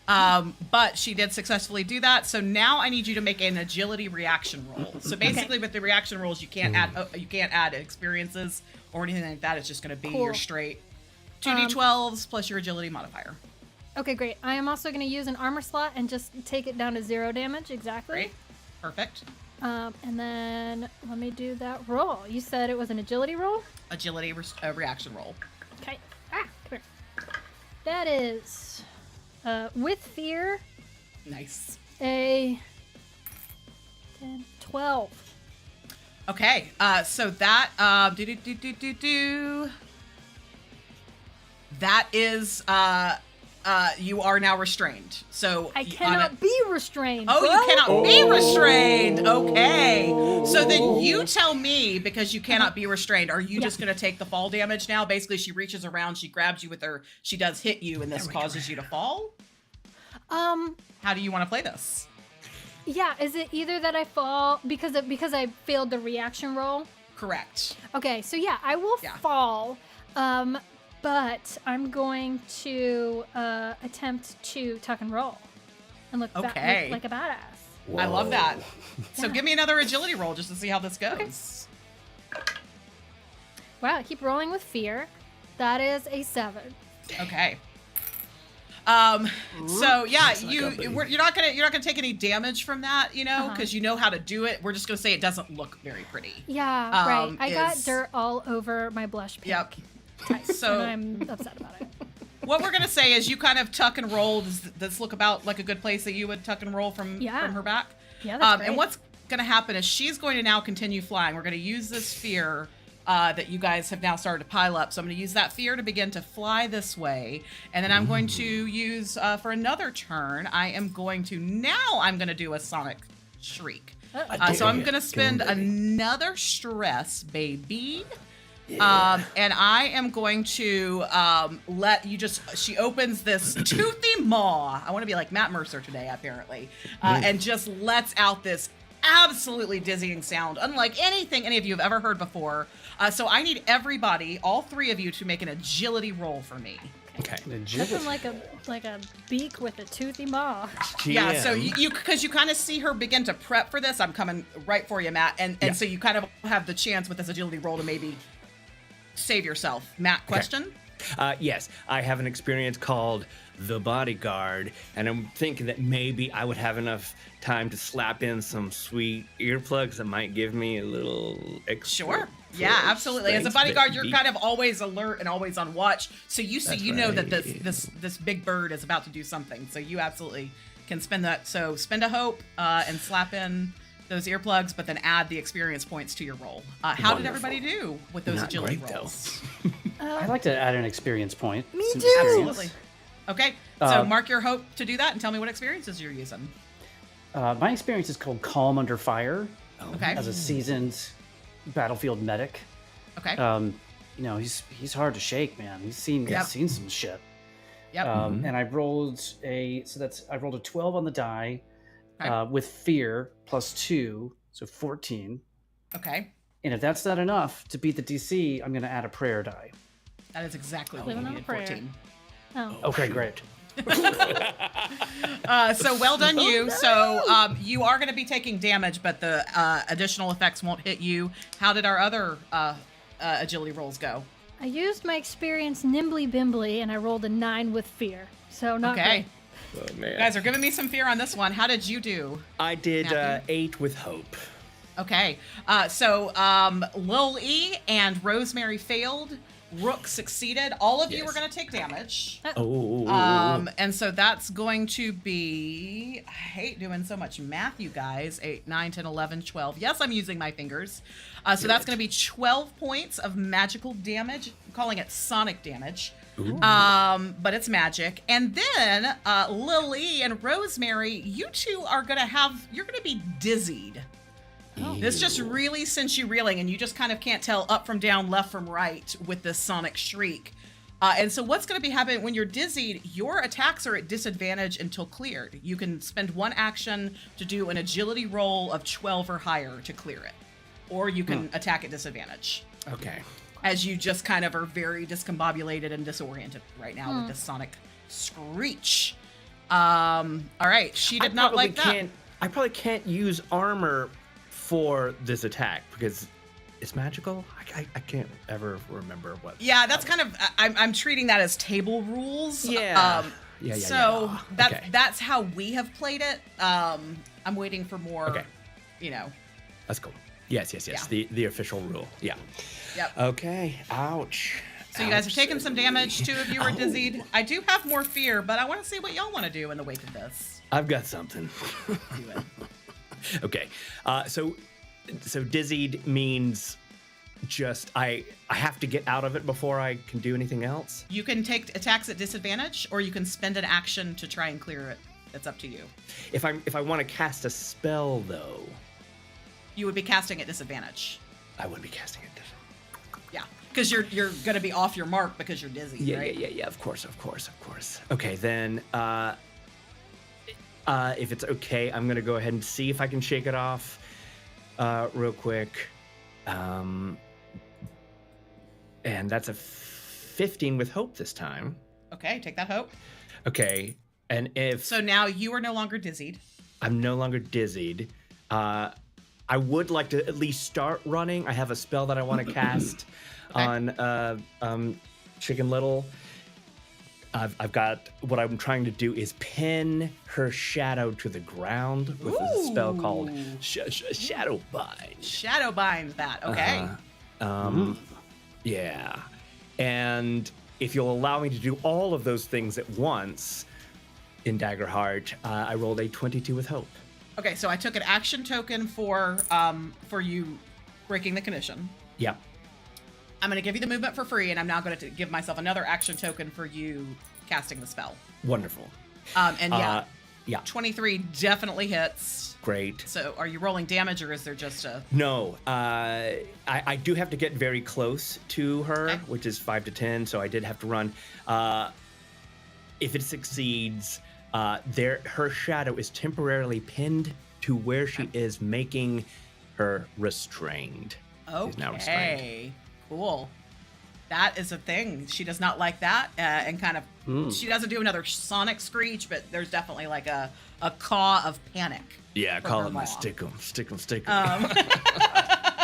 But she did successfully do that. So now I need you to make an agility reaction roll. So basically with the reaction rolls, you can't add experiences or anything like that. It's just going to be your straight 2d12s plus your agility modifier. Okay, great. I am also going to use an armor slot and just take it down to 0 damage. Exactly. Great. Perfect. And then let me do that roll. You said it was an agility roll? Agility reaction roll. Okay. Come here. That is... with fear. Nice. A 10, 12. Okay. So that that is you are now restrained. So I cannot be restrained. Oh, you cannot be restrained. Okay. So then you tell me, because you cannot be restrained, are you just going to take the fall damage now? Basically, she reaches around, she grabs you with her, she does hit you, and this causes you to fall? How do you want to play this? Yeah, is it either that I fall because I failed the reaction roll? Correct. Okay, so yeah, I will fall. But I'm going to attempt to tuck and roll and look like a badass. Whoa. I love that. So give me another agility roll just to see how this goes. Okay. Wow, I keep rolling with fear. That is a 7. Okay. So yeah, you're not gonna take any damage from that, because you know how to do it. We're just gonna say it doesn't look very pretty. Yeah, right. I got dirt all over my blush pink. Yep. So and I'm upset about it. What we're gonna say is you kind of tuck and roll. Does this look about like a good place that you would tuck and roll from her back? Yeah, that's great. And what's gonna happen is she's going to now continue flying. We're gonna use this fear that you guys have now started to pile up. So I'm gonna use that fear to begin to fly this way, and then I'm going to use for another turn. I'm going to do a sonic shriek. So I'm gonna spend another stress, baby. Yeah. And I am going to she opens this toothy maw. I want to be like Matt Mercer today, apparently. And just lets out this absolutely dizzying sound, unlike anything any of you have ever heard before. So I need everybody, all 3 of you, to make an agility roll for me. Okay. Nothing like a beak with a toothy maw. Yeah, so because you kind of see her begin to prep for this. I'm coming right for you, Matt. And so you kind of have the chance with this agility roll to maybe save yourself. Matt, question? Okay. Yes, I have an experience called The Bodyguard, and I'm thinking that maybe I would have enough time to slap in some sweet earplugs that might give me a little extra. Sure. Yeah, absolutely. As a bodyguard, you're kind of always alert and always on watch. So you know that this big bird is about to do something. So you absolutely can spend that. So spend a hope and slap in those earplugs, but then add the experience points to your roll. How did everybody do with those agility rolls? I'd like to add an experience point. Me too. Absolutely. Okay, so mark your hope to do that and tell me what experiences you're using. My experience is called Calm Under Fire. Okay. As a seasoned battlefield medic. Okay. He's hard to shake, man. He's seen some shit. Yep. And I rolled a 12 on the die. With fear plus 2, so 14. Okay. And if that's not enough to beat the DC, I'm going to add a prayer die. That is exactly what Living we on a needed. prayer. 14. Oh. Okay, great. So well done, you. So you are going to be taking damage, but the additional effects won't hit you. How did our other agility rolls go? I used my experience nimbly bimbly, and I rolled a 9 with fear. So not Okay. great. Oh, man. You guys are giving me some fear on this one. How did you do? I did Matthew? 8 with hope. Okay. So Lil E and Rosemary failed. Rook succeeded. All of you Yes. are going to take damage. Oh. And so that's going to be, I hate doing so much math, you guys. 8, 9, 10, 11, 12. Yes, I'm using my fingers. So that's going to be 12 points of magical damage. I'm calling it sonic damage. But it's magic. And then Lily and Rosemary, you two are going to you're going to be dizzied. This just really sends you reeling, and you just kind of can't tell up from down, left from right with this sonic shriek. And so what's going to be happening when you're dizzied, your attacks are at disadvantage until cleared. You can spend one action to do an agility roll of 12 or higher to clear it. Or you can attack at disadvantage. Okay. As you just kind of are very discombobulated and disoriented right now with this sonic screech. All right, she did not like that. I probably can't use armor for this attack because it's magical. I can't ever remember what. Yeah, that's kind of I'm treating that as table rules. Yeah. So Okay. that's how we have played it. I'm waiting for more. Okay. You know. That's cool. Yes. Yeah. The official rule. Yeah. Yep. Okay. Ouch. So you guys have Ouch. taken some damage. 2 of you are dizzied. I do have more fear, but I want to see what y'all want to do in the wake of this. I've got something. Do it. Okay. So dizzied means just I have to get out of it before I can do anything else. You can take attacks at disadvantage, or you can spend an action to try and clear it. It's up to you. If I want to cast a spell though, You would be casting at disadvantage. I would be casting it. Yeah, because you're going to be off your mark because you're dizzy, Yeah, right? yeah. Of course. Okay, then if it's okay, I'm gonna go ahead and see if I can shake it off real quick. And that's a 15 with hope this time. Okay, take that hope. Okay, and if So now you are no longer dizzied. I'm no longer dizzied, I would like to at least start running. I have a spell that I want to cast on Chicken Little. I've got what I'm trying to do is pin her shadow to the ground with a spell called Shadow Bind. Shadow bind that. Okay. Yeah. And if you'll allow me to do all of those things at once in Daggerheart, I rolled a 22 with hope. Okay, so I took an action token for you breaking the condition. Yep. I'm going to give you the movement for free, and I'm now going to give myself another action token for you casting the spell. Wonderful. And Yeah. 23 definitely hits. Great. So are you rolling damage, or is there just a... No, I do have to get very close to her, Okay. which is 5 to 10, so I did have to run. If it succeeds, her shadow is temporarily pinned to where she is, making her restrained. She's now restrained. Okay, cool. That is a thing. She does not like that, and kind of, she doesn't do another sonic screech, but there's definitely like a caw of panic. Yeah, from call her it my maw. stick 'em.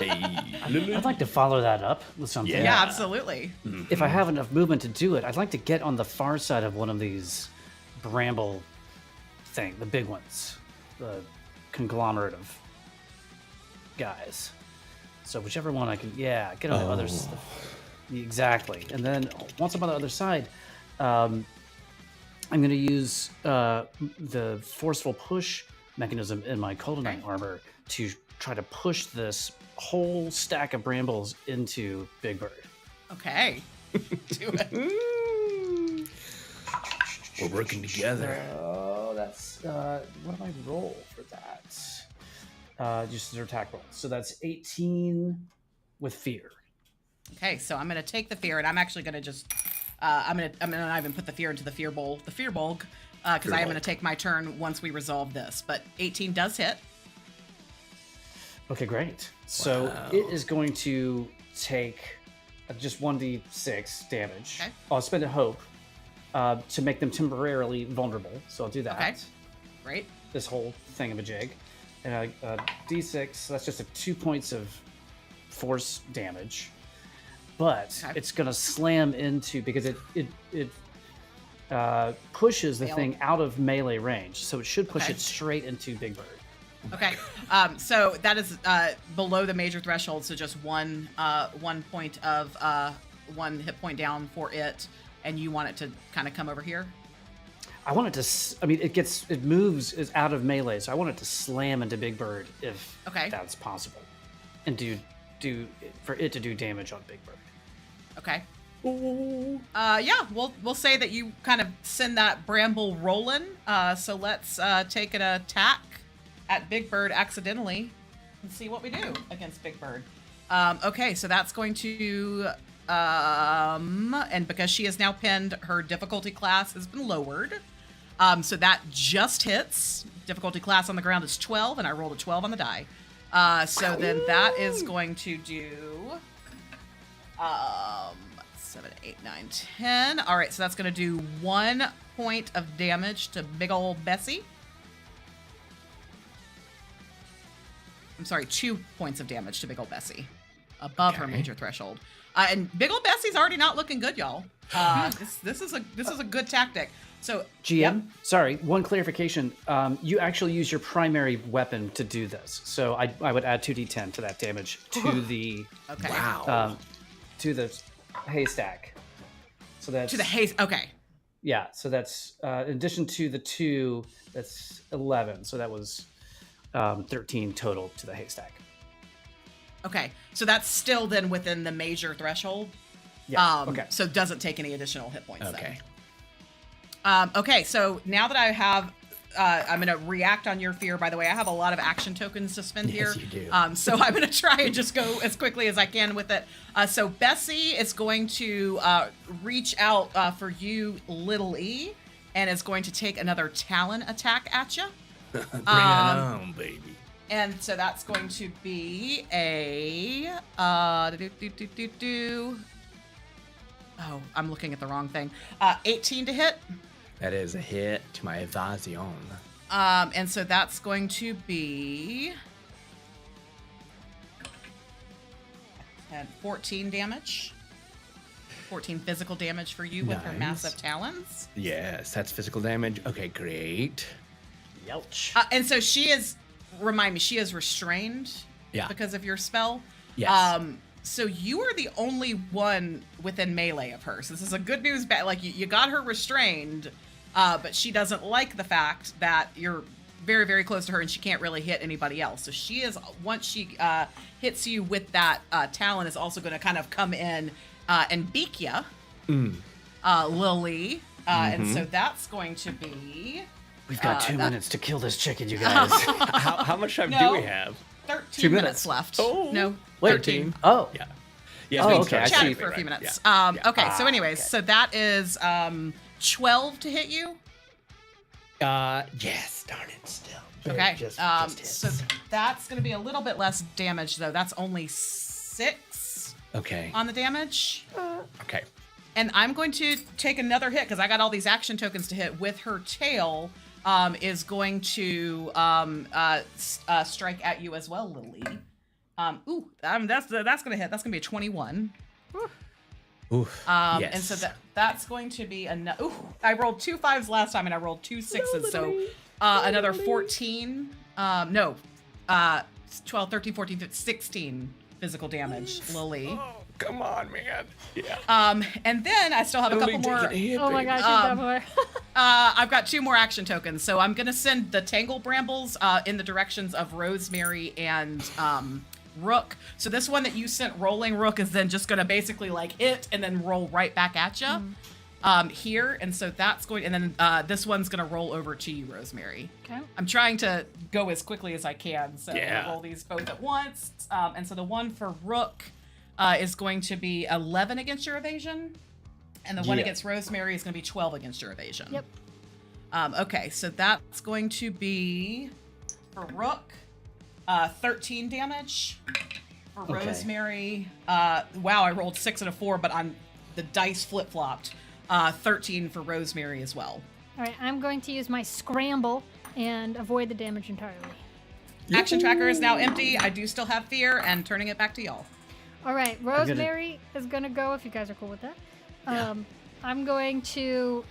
I'd like to follow that up with something. Yeah, absolutely. If I have enough movement to do it, I'd like to get on the far side of one of these bramble the big ones, the conglomerate of guys. So whichever one I can, get on the other side. Exactly. And then once I'm on the other side, I'm going to use the forceful push mechanism in my Coldonite armor to try to push this whole stack of brambles into Big Bird. Okay. Do it. We're working together. Oh, that's what do I roll for that? Just their attack roll. So that's 18 with fear. Okay, so I'm gonna take the fear, and I'm actually gonna just, I'm gonna not even put the fear into the fear bulk, because I am gonna take my turn once we resolve this. But 18 does hit. Okay, great. So it is going to take just 1d6 damage. Okay. I'll spend a hope to make them temporarily vulnerable. So I'll do that. Okay. Great. This whole thingamajig. And a d6, so that's just 2 points of force damage. But it's going to slam into, because it pushes the thing out of melee range. So it should push it straight into Big Bird. Okay. So that is below the major threshold. So just one point of 1 hit point down for it. And you want it to kind of come over here? I want it to, it moves is out of melee. So I want it to slam into Big Bird if that's possible. And do for it to do damage on Big Bird. Okay. Yeah, we'll say that you kind of send that bramble rolling. So let's take an attack at Big Bird accidentally and see what we do against Big Bird. Okay, so that's going to and because she is now pinned, her difficulty class has been lowered. So that just hits. Difficulty class on the ground is 12, and I rolled a 12 on the die. So then that is going to do 7, 8, 9, 10. All right, so that's going to do 1 point of damage to big old Bessie. I'm sorry, 2 points of damage to big old Bessie, above her major threshold. And big old Bessie's already not looking good, y'all. This is a good tactic. So GM, sorry, one clarification. You actually use your primary weapon to do this. So I would add 2d10 to that damage to the to the haystack. So that's to the haystack. Okay. Yeah. So that's in addition to the 2, that's 11. So that was 13 total to the haystack. Okay, so that's still then within the major threshold. Yeah. Okay. So it doesn't take any additional hit points. Okay. Then. Okay, so now that I have, I'm gonna react on your fear. By the way, I have a lot of action tokens to spend here. Yes, you do. So I'm gonna try and just go as quickly as I can with it. So Bessie is going to reach out for you, Little E, and is going to take another Talon attack at you. Bring it on, baby. And so that's going to be a oh, I'm looking at the wrong thing. 18 to hit. That is a hit to my evasion. And so that's going to be 14 damage. 14 physical damage for you with her massive talons. Yes, that's physical damage. Okay, great. Yelch. And so she is, remind me, she is restrained because of your spell. Yes. So you are the only one within melee of her. So this is a good news, like you got her restrained, but she doesn't like the fact that you're very, very close to her and she can't really hit anybody else. So she is, once she hits you with that talon, is also going to kind of come in and beak ya, Lily. And so that's going to be... We've got 2 minutes to kill this chicken, you guys. How much time do we have? 13 2 minutes left. Oh. No, Wait, 13. Oh. Yeah. Oh, okay. I see. Chatted for a few minutes. Okay, so anyways, so that is 12 to hit you. Yes, darn it, still. Okay. Just hits. So that's going to be a little bit less damage, though. That's only 6 Okay. on the damage. Okay. And I'm going to take another hit because I got all these action tokens to hit with her tail. Is going to strike at you as well, Lily. That's going to hit. That's going to be a 21. Oof. Yes. And so that's going to be another. Ooh, I rolled 2 5s last time, and I rolled 2 6s. So another 14. 12, 13, 14, 15, 16 physical damage, Lily. Oh, come on, man. Yeah. And then I still have a couple more. Oh my gosh, you've got more. I've got 2 more action tokens, so I'm gonna send the Tangle Brambles in the directions of Rosemary and Rook. So this one that you sent rolling, Rook, is then just gonna basically like hit and then roll right back at you here. And so that's going, and then this one's gonna roll over to you, Rosemary. Okay. I'm trying to go as quickly as I can, so I'm gonna roll these both at once. And so the one for Rook is going to be 11 against your evasion. And the one against Rosemary is going to be 12 against your evasion. Yep. Okay, so that's going to be, for Rook, 13 damage. For Rosemary, wow, I rolled 6 and a 4, but the dice flip-flopped. 13 for Rosemary as well. All right, I'm going to use my scramble and avoid the damage entirely. Action tracker is now empty. I do still have fear, and turning it back to y'all. All right, Rosemary is going to go, if you guys are cool with that. I'm going to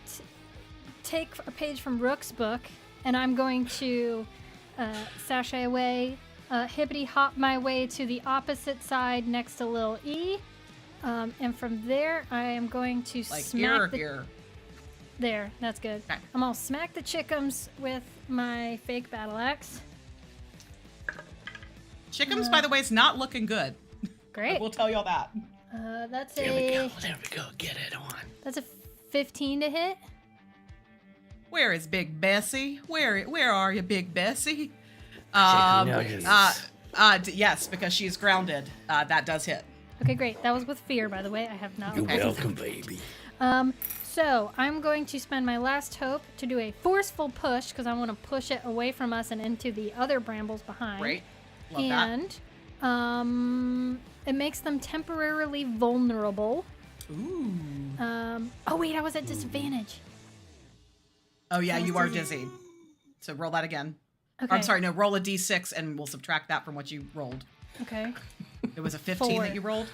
take a page from Rook's book, and I'm going to sashay away, hippity-hop my way to the opposite side next to Lil E. And from there, I am going to smack here. There, that's good. Okay. I'm gonna smack the chickums with my fake battle axe. Chickums, by the way, is not looking good. Great. We'll tell y'all that. That's There we go. Get it on. That's a 15 to hit. Where is Big Bessie? Where are you, Big Bessie? Yes, because she's grounded. That does hit. Okay, great. That was with fear, by the way. I have not. You're welcome, baby. So I'm going to spend my last hope to do a forceful push because I want to push it away from us and into the other brambles behind. Great. Love that. And it makes them temporarily vulnerable. Ooh. Oh wait, I was at disadvantage. Oh yeah, you are dizzy. So roll that again. Okay. Or, I'm sorry, no, roll a d6 and we'll subtract that from what you rolled. Okay. It was a 15 4. that you rolled?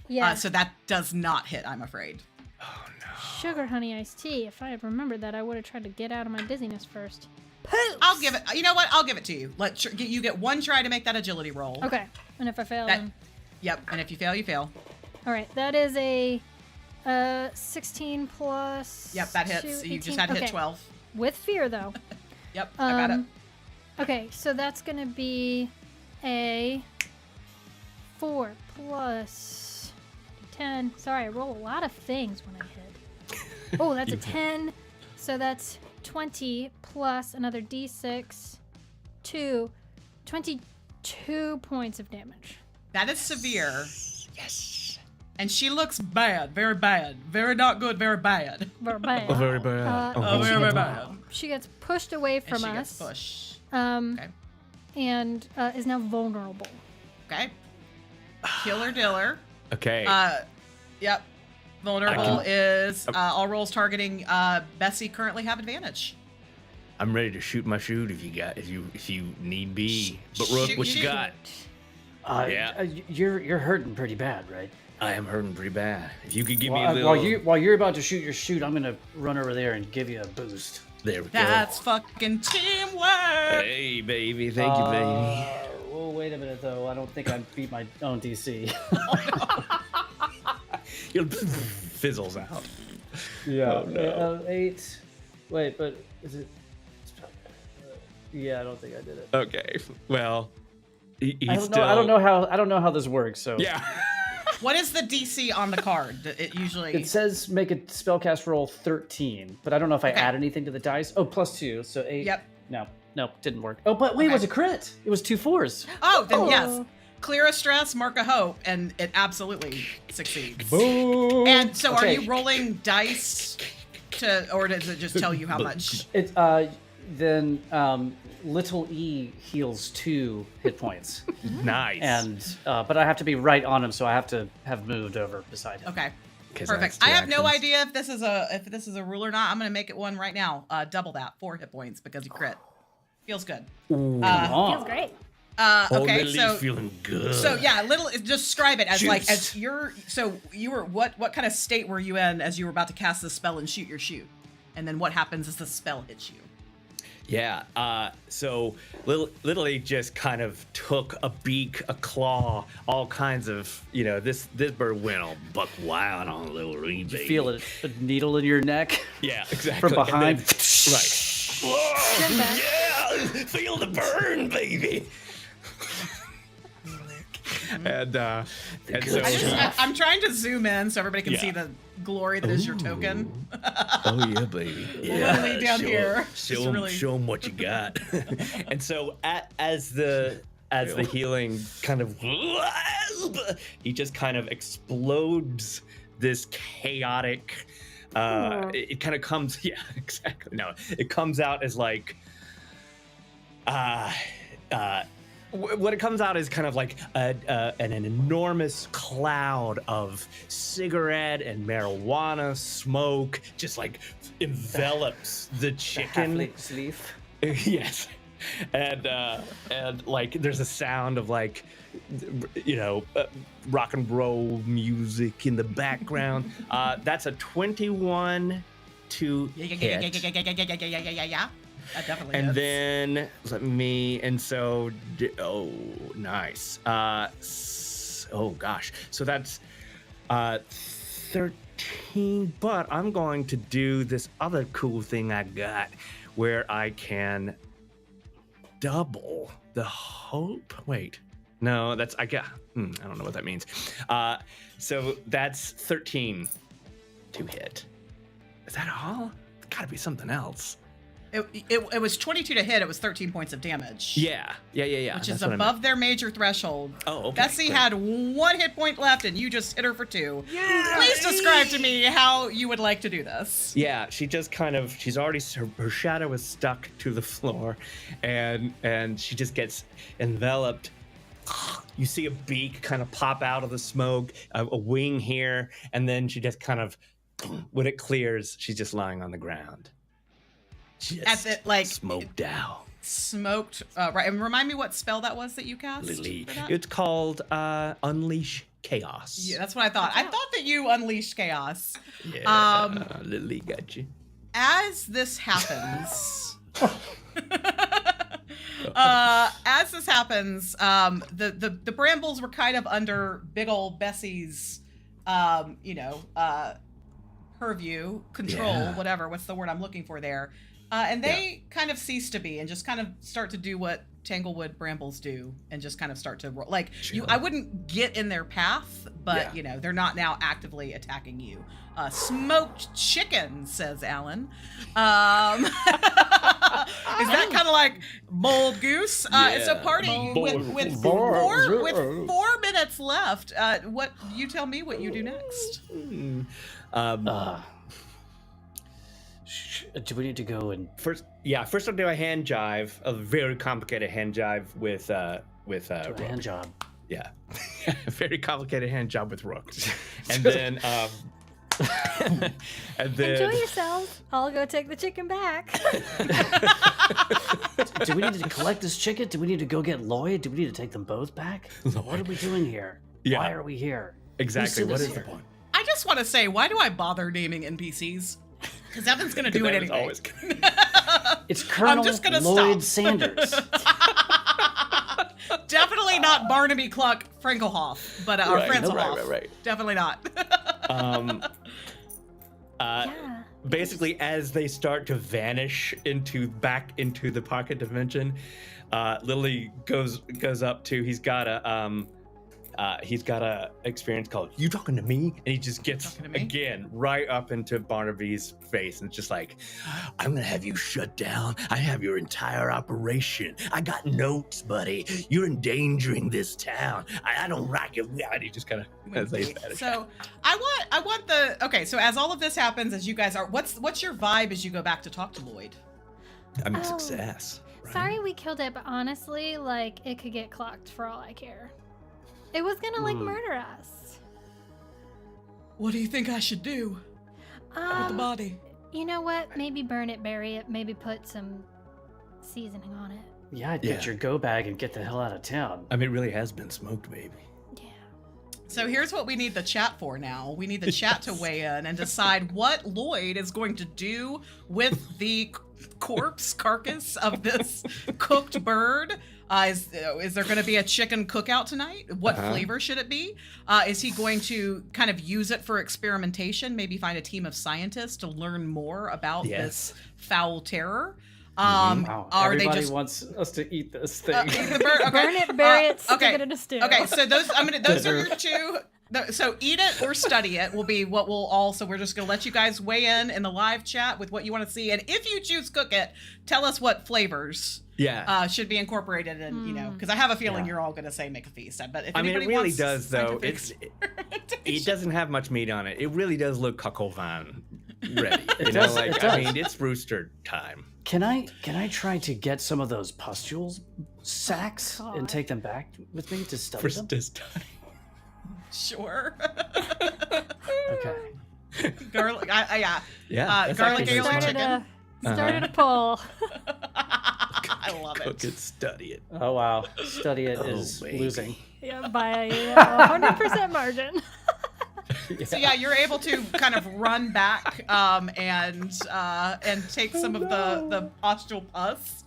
Yeah. So that does not hit, I'm afraid. Oh no. Sugar honey iced tea. If I had remembered that, I would have tried to get out of my dizziness first. Poops! I'll give it. You know what? I'll give it to you. You get one try to make that agility roll. Okay. And if I fail, then... Yep. And if you fail, you fail. All right. That is a 16 plus... Yep, that hits. 2, You 18. just had to hit 12. With fear, though. Yep, I got it. Okay, so that's going to be a 4 plus 10. Sorry, I roll a lot of things when I hit. Oh, that's a 10. So that's 20 plus another d6. 22 points of damage. That is severe. Yes. And she looks bad. Very bad. Very not good. Very bad. Very bad. Very bad. Very bad. She gets pushed away from and she us. gets pushed. Okay. And is now vulnerable. Okay. Killer Diller. Okay. Yep. Vulnerable is all rolls targeting Bessie currently have advantage. I'm ready to shoot my shoot if you need be. But Rook, what you got? You're hurting pretty bad, right? I am hurting pretty bad. If you could give me a little. While you're about to shoot your shoot, I'm gonna run over there and give you a boost. There we go. That's fucking teamwork. Hey, baby. Thank you, baby. Oh, wait a minute, though. I don't think I beat my own DC. It fizzles out. Yeah. Oh, no. 8. Wait, but is it? Yeah, I don't think I did it. Okay. Well, I don't know how this works. So yeah. What is the DC on the card? It usually... It says make a spellcast roll 13, but I don't know if I add anything to the dice. Oh, +2, so 8. Yep. No, didn't work. Oh, but wait, it was a crit. It was 2 4s. Oh, then yes. Clear a stress, mark a hope, and it absolutely succeeds. Boom. And so are you rolling dice or does it just tell you how much? It then little E heals 2 hit points. Nice. And but I have to be right on him, so I have to have moved over beside him. Okay. Perfect. I have no idea if this is a rule or not. I'm gonna make it one right now. Double that, 4 hit points because you crit. Feels good. Feels great. Okay, so feeling good. So yeah, describe it as you were what kind of state were you in as you were about to cast the spell and shoot your shoot, and then what happens as the spell hits you? Yeah. So Little just kind of took a beak, a claw, all kinds of, this bird went all buck wild on Little E, baby. You feel a needle in your neck? Yeah, exactly. From behind. Right. Yeah, feel the burn, baby. And so I'm trying to zoom in so everybody can see the glory that is your token. Oh yeah, baby. Yeah. Literally down here. Show them what you got. And so as the healing kind of he just kind of explodes this chaotic it kind of comes it comes out as like what it comes out is kind of like an enormous cloud of cigarette and marijuana smoke, just like envelops the chicken. The sleeve. Yes, and like there's a sound of like, rock and roll music in the background. That's a 21 to hit. Yeah. That definitely And is. then nice. Oh gosh. So that's 13, but I'm going to do this other cool thing I got where I can double the hope. Wait. No, I don't know what that means. So that's 13 to hit. Is that all? It's gotta be something else. It was 22 to hit. It was 13 points of damage. Yeah. Which is above their major threshold. Oh, okay. Bessie had 1 hit point left, and you just hit her for 2. Yeah. Please describe to me how you would like to do this. Yeah, she just she's already, her shadow is stuck to the floor, and she just gets enveloped. You see a beak kind of pop out of the smoke, a wing here, and then she just kind of, when it clears, she's just lying on the ground. Just smoked out. Smoked. Right. And remind me what spell that was that you cast? Lily. It's called Unleash Chaos. Yeah, that's what I thought. I thought that you unleashed chaos. Yeah, Lily got you. As this happens, the brambles were kind of under big old Bessie's, purview, control, whatever. What's the word I'm looking for there? And they kind of cease to be and just kind of start to do what Tanglewood brambles do and just kind of start to roll. Like, I wouldn't get in their path, but, they're not now actively attacking you. Smoked chicken, says Alan. Is that kind of like bold goose? So party with 4 minutes left. What you tell me what you do next. Do we need to go and first I'll do a hand jive, a very complicated hand jive with a Rook. hand job? Yeah. Very complicated hand job with Rook. And then enjoy yourself. I'll go take the chicken back. Do we need to collect this chicken? Do we need to go get Lloyd? Do we need to take them both back? What are we doing here? Yeah. Why are we here? Exactly. What is the point? I just want to say, why do I bother naming NPCs? Because Evan's going to do it anyway. It's Colonel Lloyd Sanders. Definitely not Barnaby Cluck Frankelhoff, but our friends right. Definitely not. Basically, as they start to vanish back into the pocket dimension, Lily goes up to. He's got a experience called "You Talking to Me," and he just gets again right up into Barnaby's face, and it's just like, "I'm gonna have you shut down. I have your entire operation. I got notes, buddy. You're endangering this town. I don't like it." And he just kind of says that. So I want the So as all of this happens, as you guys are, what's your vibe as you go back to talk to Lloyd? I'm success. Right? Sorry we killed it, but honestly, like, it could get clocked for all I care. It was gonna murder us. What do you think I should do with the body? You know what? Maybe burn it, bury it, maybe put some seasoning on it. Yeah, I'd get your go bag and get the hell out of town. I mean, it really has been smoked, baby. Yeah. So here's what we need the chat for now. We need the chat to weigh in and decide what Lloyd is going to do with the carcass of this cooked bird. Is there going to be a chicken cookout tonight? What flavor should it be? Is he going to kind of use it for experimentation? Maybe find a team of scientists to learn more about this foul terror? Wow. Everybody they just wants us to eat this thing. Eat the bird? Okay. Burn it, bury it, stick it in a stew. Okay, so those are your two. So eat it or study it will be what we'll all. So we're just gonna let you guys weigh in the live chat with what you want to see, and if you choose cook it, tell us what flavors should be incorporated, and because I have a feeling you're all gonna say make a feast. But if it really does though. It doesn't have much meat on it. It really does look coq au vin ready. It does. I mean, it's rooster time. Can I try to get some of those pustules sacks and take them back with me to study them? Sure. Okay. Garlic. Yeah. Garlic ale and chicken. Started a poll. I love Cook it. it, study it. Oh wow, study it is baby. losing. Yeah, by a 100% margin. So yeah, you're able to kind of run back and take some of the pustule pus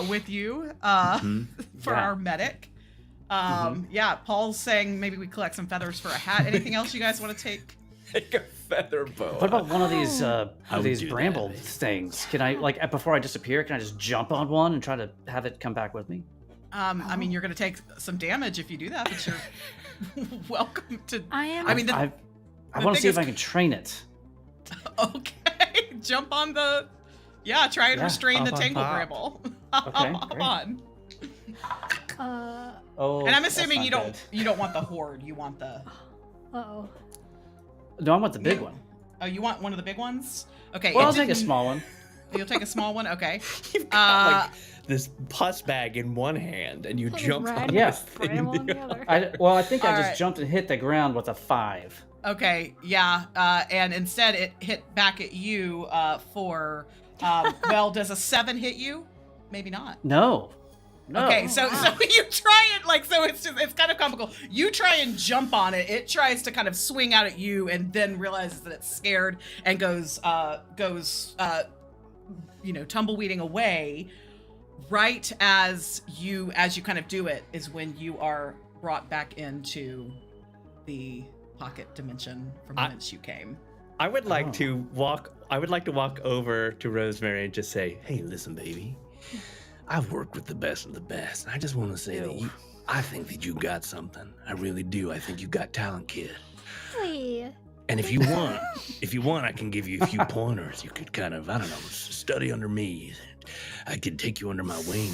with you for our medic. Yeah, Paul's saying maybe we collect some feathers for a hat. Anything else you guys want to take? Take a feather boa. What about one of these do bramble that. things? Can I, like, before I disappear, can I just jump on one and try to have it come back with me? I mean, you're going to take some damage if you do that, but you're welcome to. I mean, I want to see if I can train it. Okay, jump on the. Yeah, try and restrain the hop on tangle top. bramble. Okay, Hop great. on. Oh, And I'm that's assuming not you don't want the horde. You want the. Uh-oh. good. No, I want the big one. Oh, you want one of the big ones? Okay. Well, I'll take a small one. You'll take a small one. Okay. You've got this pus bag in one hand, and you Just jump on ride this Yeah. thing. Right along the other. I think I All just right. jumped and hit the ground with a 5. Okay. Yeah. And instead, it hit back at you for. Well, does a 7 hit you? Maybe not. No. Okay, so you try it it's kind of comical. You try and jump on it. It tries to kind of swing out at you and then realizes that it's scared and goes tumbleweeding away. Right as you kind of do it is when you are brought back into the pocket dimension from whence you came. I would like to walk over to Rosemary and just say, Hey, listen, baby. I've worked with the best of the best. I just want to say that I think that you got something. I really do. I think you got talent, kid. Really? And if you want, I can give you a few pointers. You could kind of, I don't know, study under me. I could take you under my wing.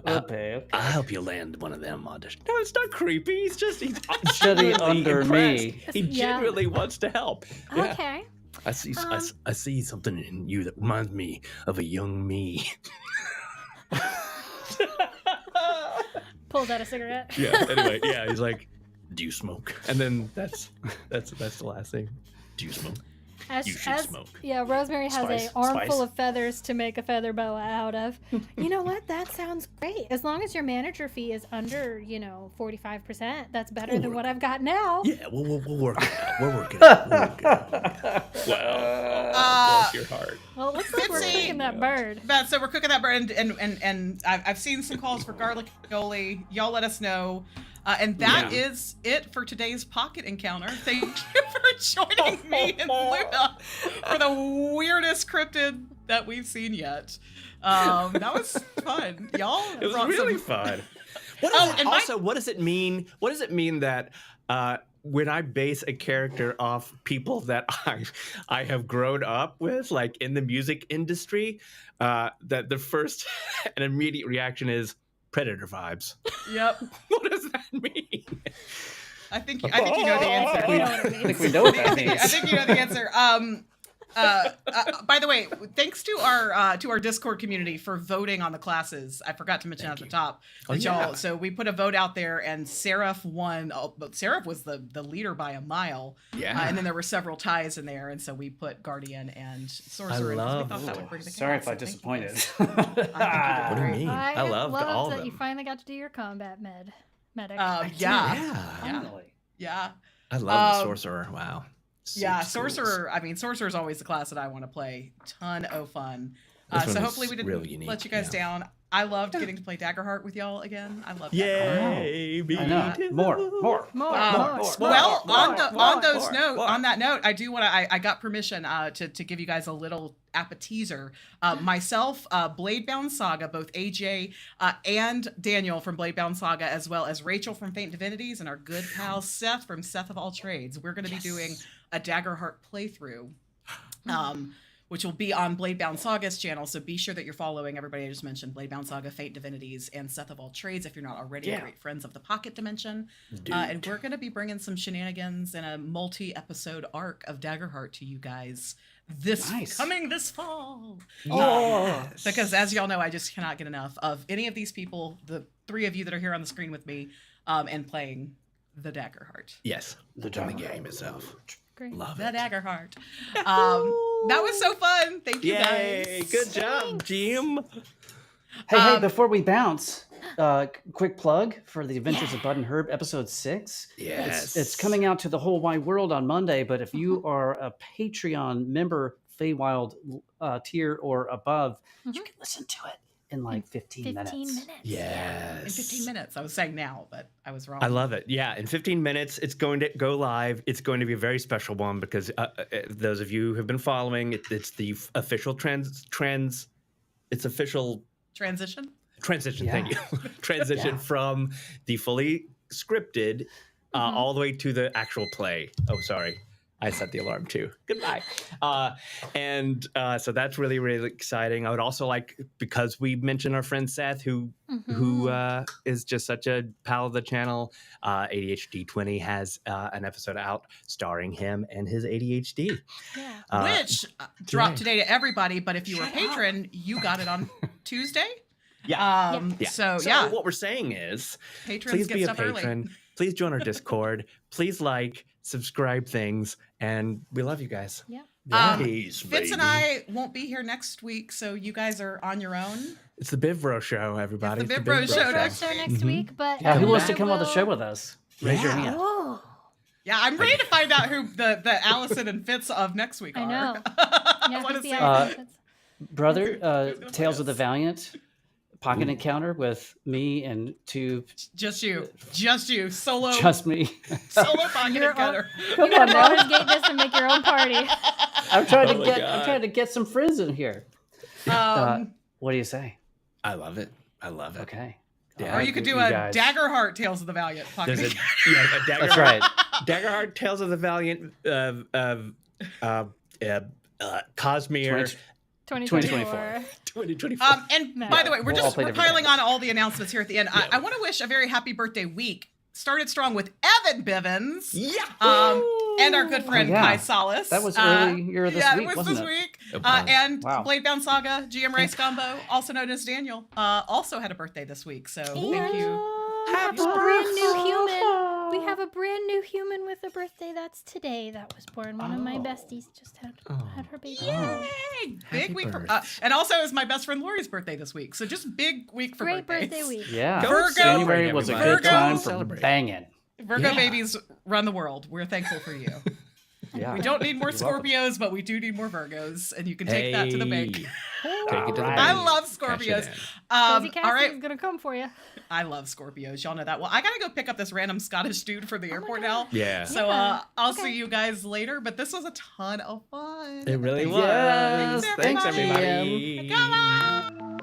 Okay. I'll help you land one of them auditions. no, it's not creepy. He's Study genuinely under impressed. me. He genuinely wants to help. Yeah. Okay. I see something in you that reminds me of a young me. Pulls out a cigarette. Yeah. Anyway, yeah. He's like, Do you smoke? and then that's the last thing. Do you smoke? As, You should smoke. Yeah, Rosemary has Spice, a armful spice. of feathers to make a feather boa out of. You know what? That sounds great. As long as your manager fee is under, 45%, that's better than what I've got now. Yeah, we'll work it out. We're working it out. Well, bless your heart. Well, it looks like we're Fitzy. cooking that bird. But so we're cooking that bird, and I've seen some calls for garlic aioli. Y'all let us know. And that is it for today's pocket encounter. Thank you for joining me and Luna for the weirdest cryptid that we've seen yet. That was fun, y'all. It was brought really some- fun. What does it mean? What does it mean that when I base a character off people that I have grown up with, like in the music industry, that the first and immediate reaction is Predator vibes? Yep. What does that mean? I think you know the answer. I think we know what that means. I think you know the answer. By the way, thanks to our Discord community for voting on the classes. I forgot to mention at the top that y'all. So we put a vote out there, and Seraph won. But Seraph was the leader by a mile. Yeah. And then there were several ties in there, and so we put Guardian and Sorcerer. because we thought that would bring the Sorry chaos. if I So thank you disappointed. guys. I think you did What do you great. mean? I loved all of that you them. finally got to do your combat medic. Finally. Yeah. I love the sorcerer. Wow. Yeah, Six schools. Sorcerer is always the class that I want to play. Ton of fun. This So one hopefully is we didn't real unique, let you guys yeah. down. I loved getting to play Daggerheart with y'all again. I love Daggerheart. Yay, I know. me too. More. More. Well, on that note, I do want to. I got permission to give you guys a little appetizer. Myself, Bladebound Saga, both AJ and Daniel from Bladebound Saga, as well as Rachel from Faint Divinities, and our good pal Seth from Seth of All Trades. We're going to be doing a Daggerheart playthrough. which will be on Bladebound Saga's channel. So be sure that you're following everybody I just mentioned, Bladebound Saga, Fate Divinities, and Seth of All Trades if you're not already great friends of the Pocket Dimension. And we're going to be bringing some shenanigans and a multi-episode arc of Daggerheart to you guys coming this fall. Because as y'all know, I just cannot get enough of any of these people, the three of you that are here on the screen with me, and playing the Daggerheart. Yes, the game itself. Great. Love the it. Daggerheart. That was so fun. Thank you guys. Good job, Jim. Hey, before we bounce, quick plug for the Adventures of Bud and Herb episode 6. Yes. It's coming out to the whole wide world on Monday, but if you are a Patreon member, tier or above, you can listen to it in like 15 minutes. Yes. In 15 minutes. I was saying now, but I was wrong. I love it. Yeah, in 15 minutes, it's going to go live. It's going to be a very special one because those of you who have been following, it's the official it's official transition. Thank you. Transition from the fully scripted all the way to the actual play. Oh, sorry. I set the alarm too. Goodbye. So that's really, really exciting. I would also like, because we mentioned our friend Seth, who is just such a pal of the channel, ADHD 20 has an episode out starring him and his ADHD. Yeah. Which dropped today to everybody, but if you were a patron, you got it on Tuesday. Yeah. So what we're saying is, patrons please get be a stuff patron. early. Please join our Discord. Please subscribe things, and we love you guys. Yeah. Fitz and I won't be here next week, so you guys are on your own. It's the Bivro Show, everybody. It's the Bivro Show next week, but who wants to come on the show with us? Raise your hand. Oh. Yeah, I'm ready to find out who the Allison and Fitz of next week are. I know. I want to see. Brother, Tales of the Valiant, Pocket Encounter with me and two. Just you, solo. Just me. Solo Pocket Encounter. Come on now. Gate this and make your own party. I'm trying to get some friends in here. What do you say? I love it. Okay. Yeah. Or you could do a Daggerheart Tales of the Valiant Pocket There's Encounter. That's right. Daggerheart, Tales of the Valiant, Cosmere. 2024. 2024. And No. by the way, we're different piling games. on all the announcements here at the end. I want to wish a very happy birthday week. Started strong with Evan Bivens. And our good friend Kai Salas. That was earlier this week, it was wasn't this it? week. It was. And Wow. Bladebound Saga, GM Race Combo, also known as Daniel, also had a birthday this week. So thank you. We have a brand new human. We have a brand new human with a birthday. That's today. That was born. One of my besties just had her baby. Yay! Big week. And also it was my best friend Lori's birthday this week. So just big week for Great birthdays. birthday week. Yeah. Virgo- January was a good Virgo- time for Celebrate. banging. Virgo babies run the world. We're thankful for you. Yeah. We don't need more You're welcome. Scorpios, but we do need more Virgos, and you can take that to the bank. Take it to the Alright. bank. I love Cash it Scorpios. in. All Cozy Cassie right, is gonna come for you. I love Scorpios. Y'all know that. Well, I gotta go pick up this random Scottish dude from the airport now. Yeah. So Yeah. I'll see you guys later. But this was a ton of fun. It really was. Yes. Thanks, everybody. everybody. Come on.